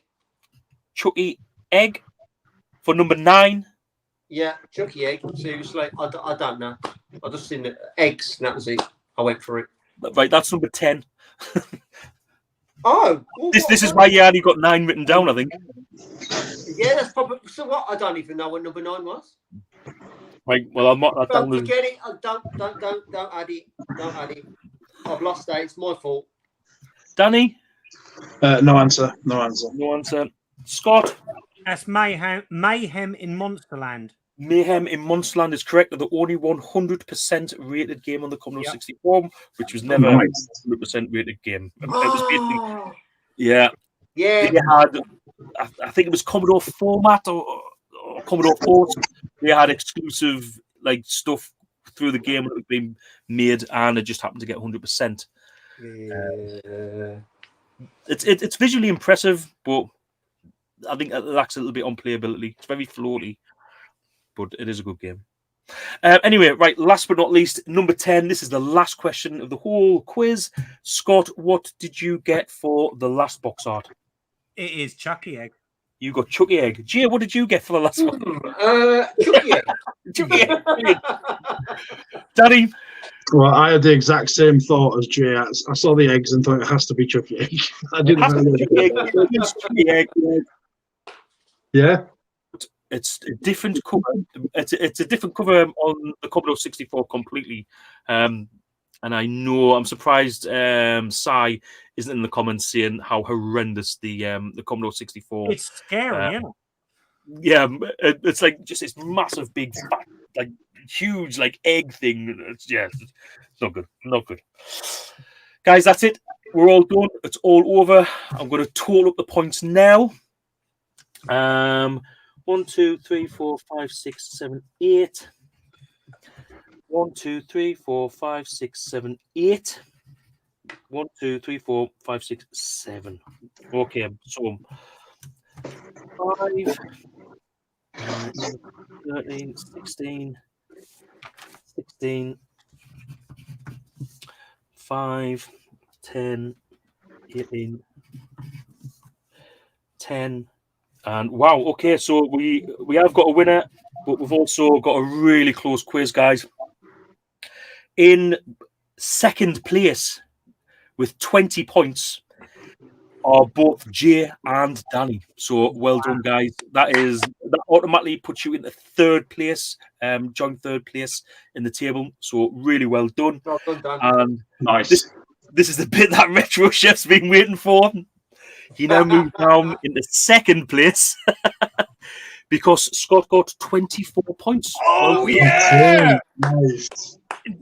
Chucky Egg for number 9. Yeah, Chucky Egg. Seriously, I don't know. I just seen the eggs, and that was it. I went for it. Right, that's number 10. Oh, well, this is why you only got 9 written down, I think. Yeah, that's probably. So what? I don't even know what number 9 was. Right, well, I'll mark that down. Don't forget it. Don't add it. Don't add it. I've lost that. It's my fault. Danny? No answer. No answer. No answer. Scott? That's Mayhem in Monsterland. Mayhem in Monsterland is correct. The only 100% rated game on the Commodore 64, which was never a 100% rated game. It was basically, yeah. They had, I think it was Commodore format or Commodore Force. They had exclusive stuff through the game that had been made, and it just happened to get 100%. It's visually impressive, but I think it lacks a little bit on playability. It's very floaty, but it is a good game. Anyway, right, last but not least, number 10. This is the last question of the whole quiz. Scott, what did you get for the last box art? It is Chucky Egg. You got Chucky Egg. Jay, what did you get for the last one? Chucky Egg. Chucky Egg. Danny? Well, I had the exact same thought as Jay. I saw the eggs and thought it has to be Chucky Egg. I didn't know. Chucky Egg. Yeah. It's a different cover. It's a different cover on the Commodore 64 completely. And I know I'm surprised Cy isn't in the comments saying how horrendous the Commodore 64. It's scary, isn't it? Yeah, it's like just this massive, big, fat, huge, egg thing. It's not good. Not good. Guys, that's it. We're all done. It's all over. I'm going to total up the points now. 1, 2, 3, 4, 5, 6, 7, 8. 1, 2, 3, 4, 5, 6, 7, 8. 1, 2, 3, 4, 5, 6, 7. Okay, so 5, 13, 16, 5, 10, 18, 10. And wow, okay, so we have got a winner, but we've also got a really close quiz, guys. In second place with 20 points are both Jay and Danny. So well done, guys. That automatically puts you into third place, joint third place in the table. So really well done. Well done. And nice. This is the bit that Retro Chef's been waiting for. He now moved down into second place because Scott got 24 points. Oh, yeah! Nice.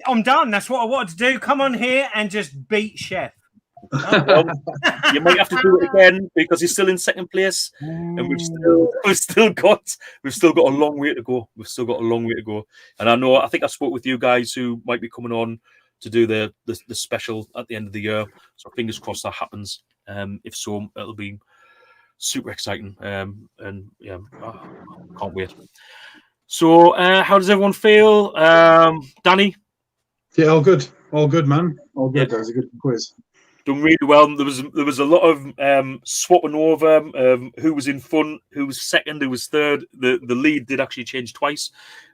I'm done. That's what I wanted to do. Come on here and just beat Chef. Well, you might have to do it again because he's still in second place, and we've still got a long way to go. We've still got a long way to go, and I think I spoke with you guys who might be coming on to do the special at the end of the year. So fingers crossed that happens. If so, it'll be super exciting. And yeah, can't wait. So, how does everyone feel? Danny? Yeah, all good, man. All good. That was a good quiz. Done really well. There was a lot of swapping over who was in front, who was second, who was third. The lead did actually change twice.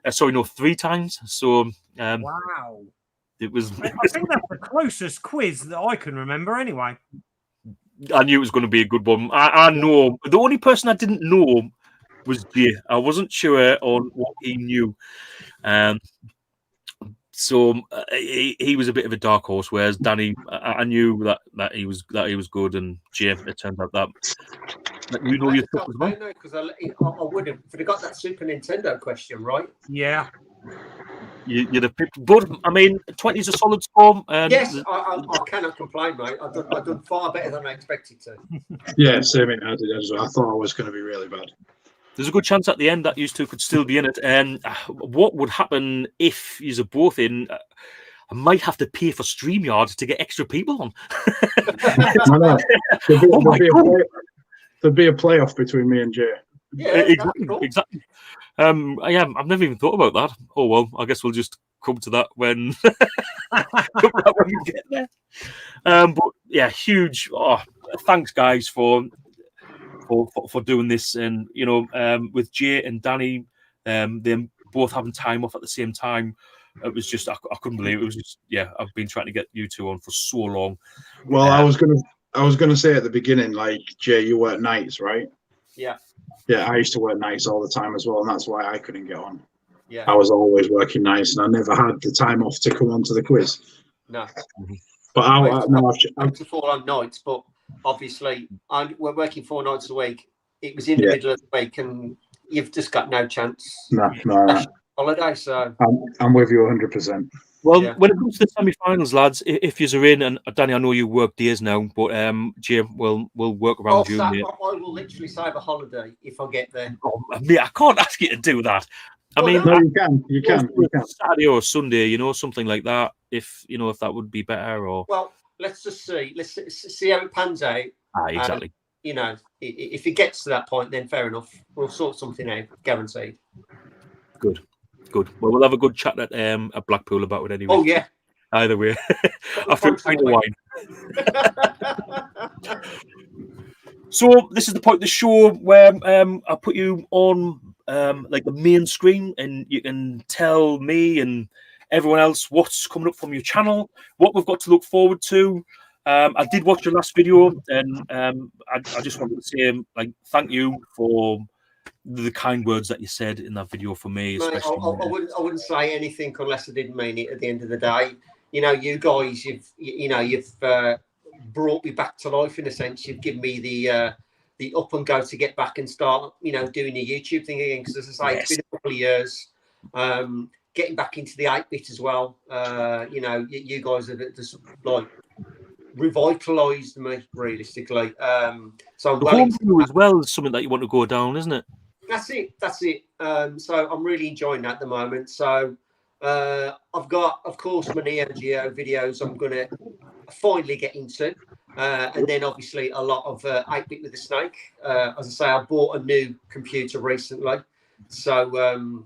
3 times. So wow, it was. I think that's the closest quiz that I can remember. Anyway, I knew it was going to be a good one. I know the only person I didn't know was Jay. I wasn't sure on what he knew. So he was a bit of a dark horse, whereas Danny, I knew that he was good, and Jay, it turned out that you know your stuff as well. No, because I would have if I got that Super Nintendo question right. Yeah. You'd have picked, but I mean, 20 is a solid score. Yes, I cannot complain, mate. I've done far better than I expected to. Yeah, same here. I did as well. I thought I was going to be really bad. There's a good chance at the end that you two could still be in it. And what would happen if you're both in? I might have to pay for StreamYard to get extra people on. There'd be a playoff between me and Jay. Yeah, exactly. Cool. Exactly. I've never even thought about that. Oh well, I guess we'll just come to that when, when we get there. But yeah, huge. Oh, thanks, guys, for doing this, and you know, with Jay and Danny, them both having time off at the same time. It was just I couldn't believe it. It was just I've been trying to get you two on for so long. Well, I was gonna say at the beginning, like Jay, you work nights, right? Yeah. Yeah, I used to work nights all the time as well, and that's why I couldn't get on. Yeah. I was always working nights, and I never had the time off to come on to the quiz. No. But I'm to fall on nights, but obviously we're working 4 nights a week. It was in the middle of the week, and you've just got no chance. No. Holiday, so I'm with you 100%. Well, when it comes to the semi-finals, lads, if you're in, and Danny, I know you work days now, but Jay, we'll work around you. I will literally save a holiday if I get there. Oh, mate, I can't ask you to do that. I mean, no, you can. Saturday or Sunday, you know, something like that. If that would be better, or let's just see. Let's see how it pans out. Exactly. You know, if it gets to that point, then fair enough. We'll sort something out, guaranteed. Good. Well, we'll have a good chat at Blackpool about it anyway. Oh yeah. Either way, after a pint of wine. So this is the point of the show where I put you on like the main screen, and you can tell me and everyone else what's coming up from your channel, what we've got to look forward to. I did watch your last video, and I just wanted to say thank you for the kind words that you said in that video for me. Mate, I wouldn't say anything unless I didn't mean it. At the end of the day, you know, you guys, you've brought me back to life in a sense. You've given me the up and go to get back and start, doing the YouTube thing again. Because as I say, it's been a couple of years. Getting back into the 8-bit as well. You guys have just revitalised me realistically. So the homebrew as well is something that you want to go down, isn't it? That's it. So I'm really enjoying that at the moment. So I've got, of course, my Neo Geo videos I'm going to finally get into. And then obviously a lot of 8-bit with the Snake. As I say, I bought a new computer recently. So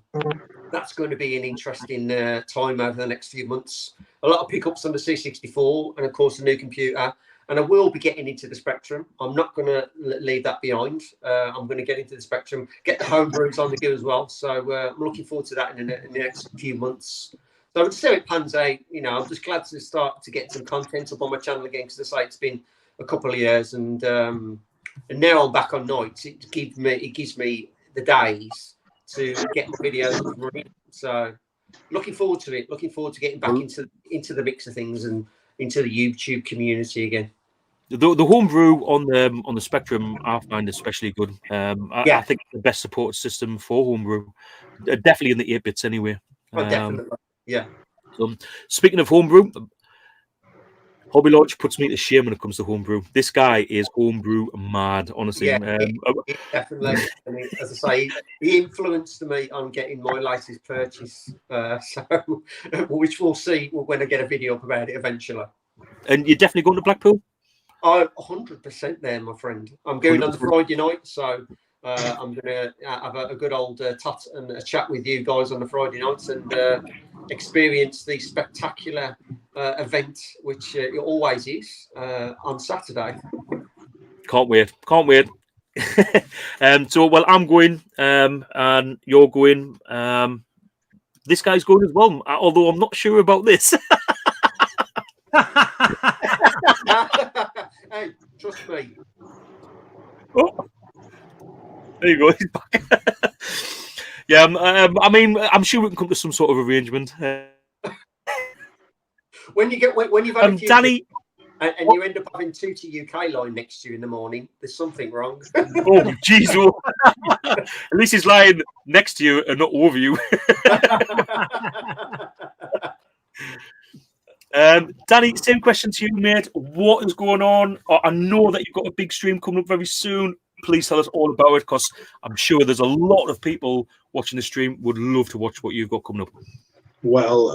that's going to be an interesting time over the next few months. A lot of pickups on the C64 and, of course, a new computer. And I will be getting into the Spectrum. I'm not going to leave that behind. I'm going to get into the Spectrum, get the homebrews on the go as well. So I'm looking forward to that in the next few months. So I'm just see how it pans out. I'm just glad to start to get some content up on my channel again, because I say it's been a couple of years, and now I'm back on nights. It gives me the days to get my videos running. So looking forward to it. Looking forward to getting back into the mix of things and into the YouTube community again. The homebrew on the Spectrum I find especially good. I think the best support system for homebrew, definitely in the 8-bits anyway. Definitely, yeah. So, speaking of homebrew, Hobby Lodge puts me to shame when it comes to homebrew. This guy is homebrew mad, honestly. Yeah, definitely. I mean, as I say, he influenced me on getting my latest purchase. So, which we'll see when I get a video up about it eventually. And you're definitely going to Blackpool? I'm 100% there, my friend. I'm going on the Friday night, so I'm going to have a good old tot and a chat with you guys on the Friday nights and experience the spectacular event, which it always is, on Saturday. Can't wait. So, well, I'm going, and you're going. This guy's going as well, although I'm not sure about this. Hey, trust me. Oh, there you go. He's back. Yeah, I mean, I'm sure we can come to some sort of arrangement. when you've had a few Danny, and you end up having Tutti UK line next to you in the morning, there's something wrong. oh jeez, oh. At least he's lying next to you and not over you. Danny, same question to you, mate. What is going on? I know that you've got a big stream coming up very soon. Please tell us all about it, because I'm sure there's a lot of people watching the stream would love to watch what you've got coming up. Well,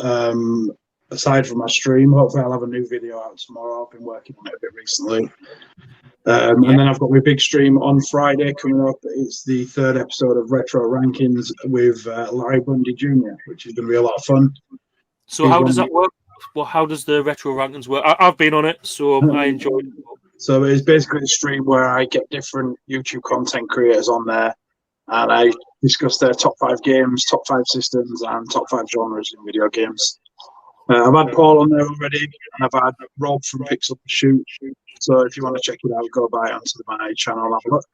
aside from my stream, hopefully I'll have a new video out tomorrow. I've been working on it a bit recently. And then I've got my big stream on Friday coming up. It's the 3rd episode of Retro Rankings with Larry Bundy Jr., which is going to be a lot of fun. So how does that work? Well, how does the Retro Rankings work? I've been on it, so I enjoyed it. So it's basically a stream where I get different YouTube content creators on there, and I discuss their top 5 games, top 5 systems, and top 5 genres in video games. I've had Paul on there already, and I've had Rob from Pixel Shoot. So if you want to check it out, go by onto my channel and have a look.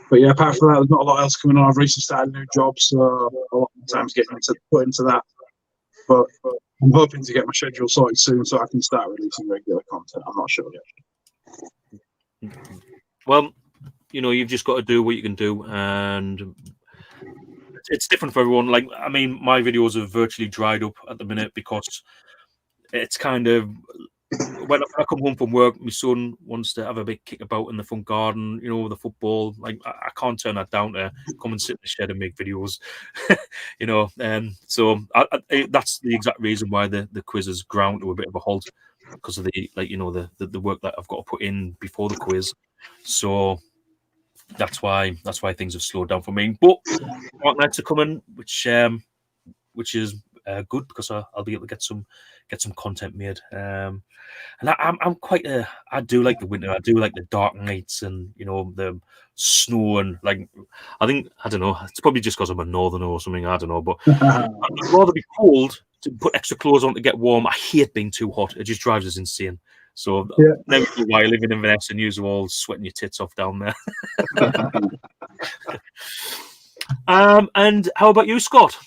But yeah, apart from that, there's not a lot else coming on. I've recently started a new job, so a lot of time's getting put into that. But I'm hoping to get my schedule sorted soon so I can start releasing regular content. I'm not sure yet. Well, you know, you've just got to do what you can do, and it's different for everyone. Like, I mean, my videos have virtually dried up at the minute because it's kind of when I come home from work, my son wants to have a big kick about in the front garden, you know, the football. Like, I can't turn that down to come and sit in the shed and make videos, you know. So that's the exact reason why the quiz has ground to a bit of a halt, because of the, like, you know, the work that I've got to put in before the quiz. So that's why things have slowed down for me. But nights are coming, which is good, because I'll be able to get some content made. And I'm quite I do like the winter. I do like the dark nights and, you know, the snow, and like I don't know. It's probably just because I'm a northerner or something. I don't know, but I'd rather be cold to put extra clothes on to get warm. I hate being too hot. It just drives us insane. So never why living in Inverness and you're all sweating your tits off down there. And how about you, Scott?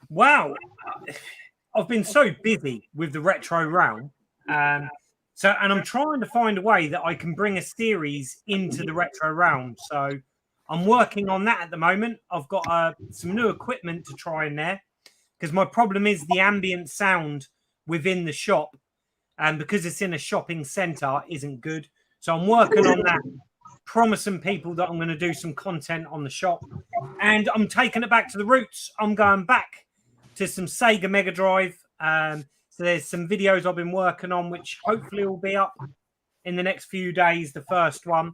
Wow, I've been so busy with the retro realm, and I'm trying to find a way that I can bring a series into the retro realm. So I'm working on that at the moment. I've got some new equipment to try in there, because my problem is the ambient sound within the shop, and because it's in a shopping centre, isn't good. So I'm working on that, promising people that I'm going to do some content on the shop, and I'm taking it back to the roots. I'm going back to some Sega Mega Drive. So there's some videos I've been working on, which hopefully will be up in the next few days, the first one.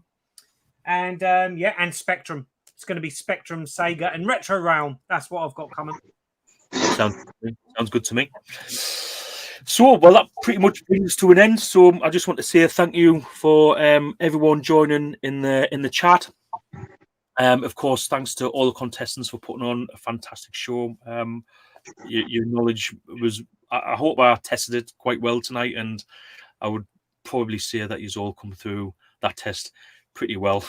And and Spectrum. It's going to be Spectrum, Sega, and Retro Realm. That's what I've got coming. Sounds good to me. So, well, that pretty much brings us to an end. So I just want to say thank you for everyone joining in the chat. Of course, thanks to all the contestants for putting on a fantastic show. Your knowledge was, I hope I tested it quite well tonight, and I would probably say that you've all come through that test pretty well.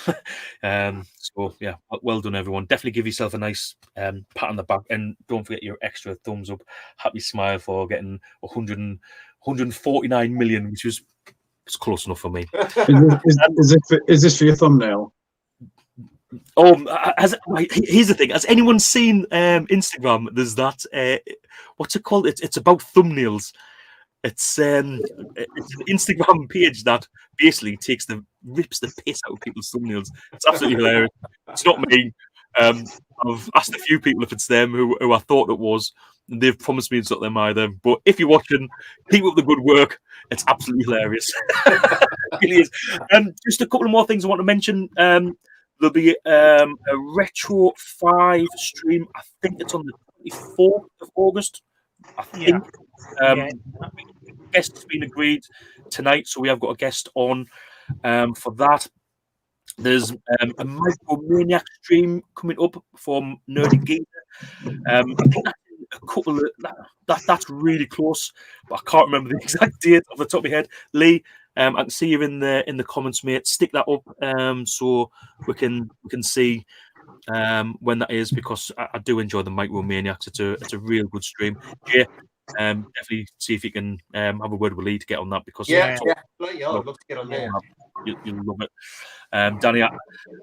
So yeah, well done, everyone. Definitely give yourself a nice pat on the back, and don't forget your extra thumbs up, happy smile for getting 149 million, which was close enough for me. Is this for your thumbnail? Oh, here's the thing. Has anyone seen Instagram? There's that. What's it called? It's about thumbnails. It's an Instagram page that basically rips the piss out of people's thumbnails. It's absolutely hilarious. It's not me. I've asked a few people if it's them who I thought it was. And they've promised me it's not them either. But if you're watching, keep up the good work. It's absolutely hilarious. It really is. Just a couple of more things I want to mention. There'll be a Retro 5 stream. I think it's on the 24th of August. I think. Guest has been agreed tonight, so we have got a guest on for that. There's a Micromaniac stream coming up from Nerdy Geezer. I think that's a couple of that's really close, but I can't remember the exact date off the top of my head. Lee, I can see you in the comments, mate. Stick that up so we can see when that is, because I do enjoy the Micromaniacs. It's a real good stream. Yeah, definitely see if you can have a word with Lee to get on that, because I'd love to get on there. You'll love it. Danny, I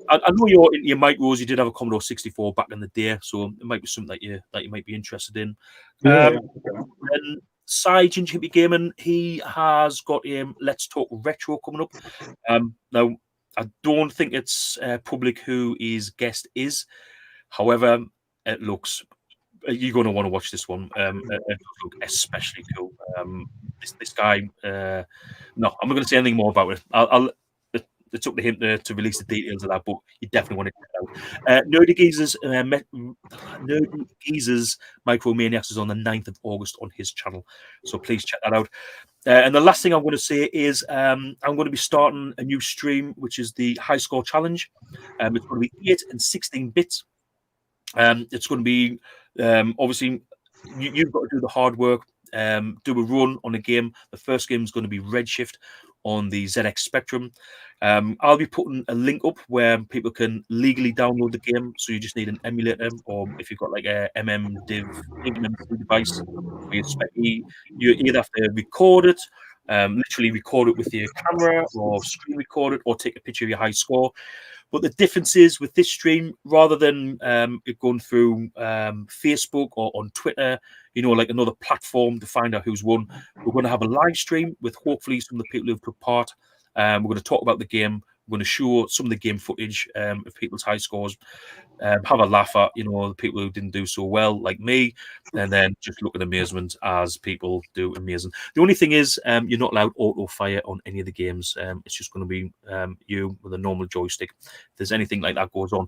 know you're into your micros. You did have a Commodore 64 back in the day, so it might be something that you might be interested in. And Cy Ginger Hippie Gaming, he has got Let's Talk Retro coming up. Now, I don't think it's public who his guest is. However, it looks, you're going to want to watch this one. It does look especially cool. This guy, no, I'm not going to say anything more about it. It's up to him to release the details of that, but you definitely want to check it out. Nerdy Geezers Micromaniacs is on the 9th of August on his channel, so please check that out. And the last thing I'm going to say is I'm going to be starting a new stream, which is the High Score Challenge. It's going to be 8 and 16 bits. It's going to be obviously you've got to do the hard work, do a run on a game. The first game is going to be Redshift on the ZX Spectrum. I'll be putting a link up where people can legally download the game. So you just need an emulator, or if you've got like a MMDiv device, you either have to record it, literally record it with your camera, or screen record it, or take a picture of your high score. But the difference is with this stream, rather than it going through Facebook or on Twitter, like another platform to find out who's won, we're going to have a live stream with hopefully some of the people who've took part. We're going to talk about the game. We're going to show some of the game footage of people's high scores, have a laugh at, the people who didn't do so well, like me, and then just look in amazement as people do amazing. The only thing is, you're not allowed auto fire on any of the games. It's just going to be you with a normal joystick. If there's anything like that goes on,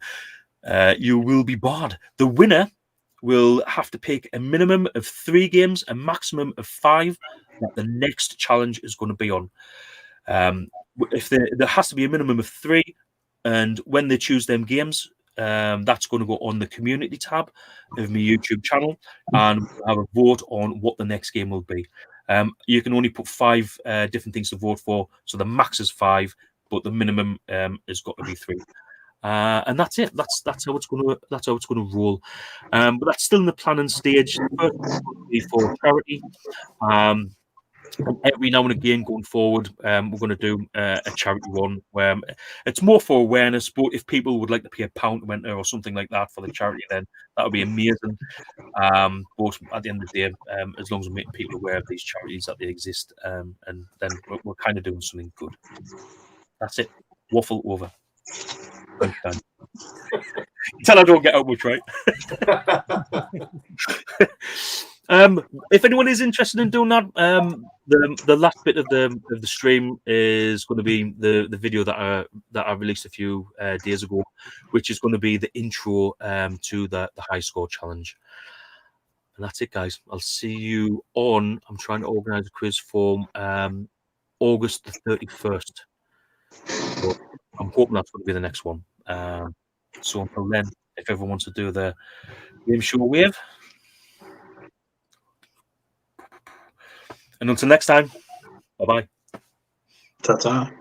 you will be barred. The winner will have to pick a minimum of 3 games, a maximum of 5 that the next challenge is going to be on. If there has to be a minimum of 3, and when they choose them games, that's going to go on the community tab of my YouTube channel, and we'll have a vote on what the next game will be. You can only put 5 different things to vote for, so the max is 5, but the minimum has got to be 3. And that's it. That's how it's going to roll. But that's still in the planning stage. The first one will be for charity. And every now and again going forward, we're going to do a charity one where it's more for awareness. But if people would like to pay £1 to enter or something like that for the charity, then that would be amazing. But at the end of the day, as long as we make people aware of these charities that they exist, and then we're kind of doing something good. That's it. Waffle over. Tell I don't get out much, right? If anyone is interested in doing that, the last bit of the stream is going to be the video that I released a few days ago, which is going to be the intro to the high score challenge. And that's it, guys. I'll see you on. I'm trying to organize a quiz for August the 31st. So I'm hoping that's going to be the next one. So until then, if everyone wants to do the game show wave. And until next time, bye-bye. Ta-ta.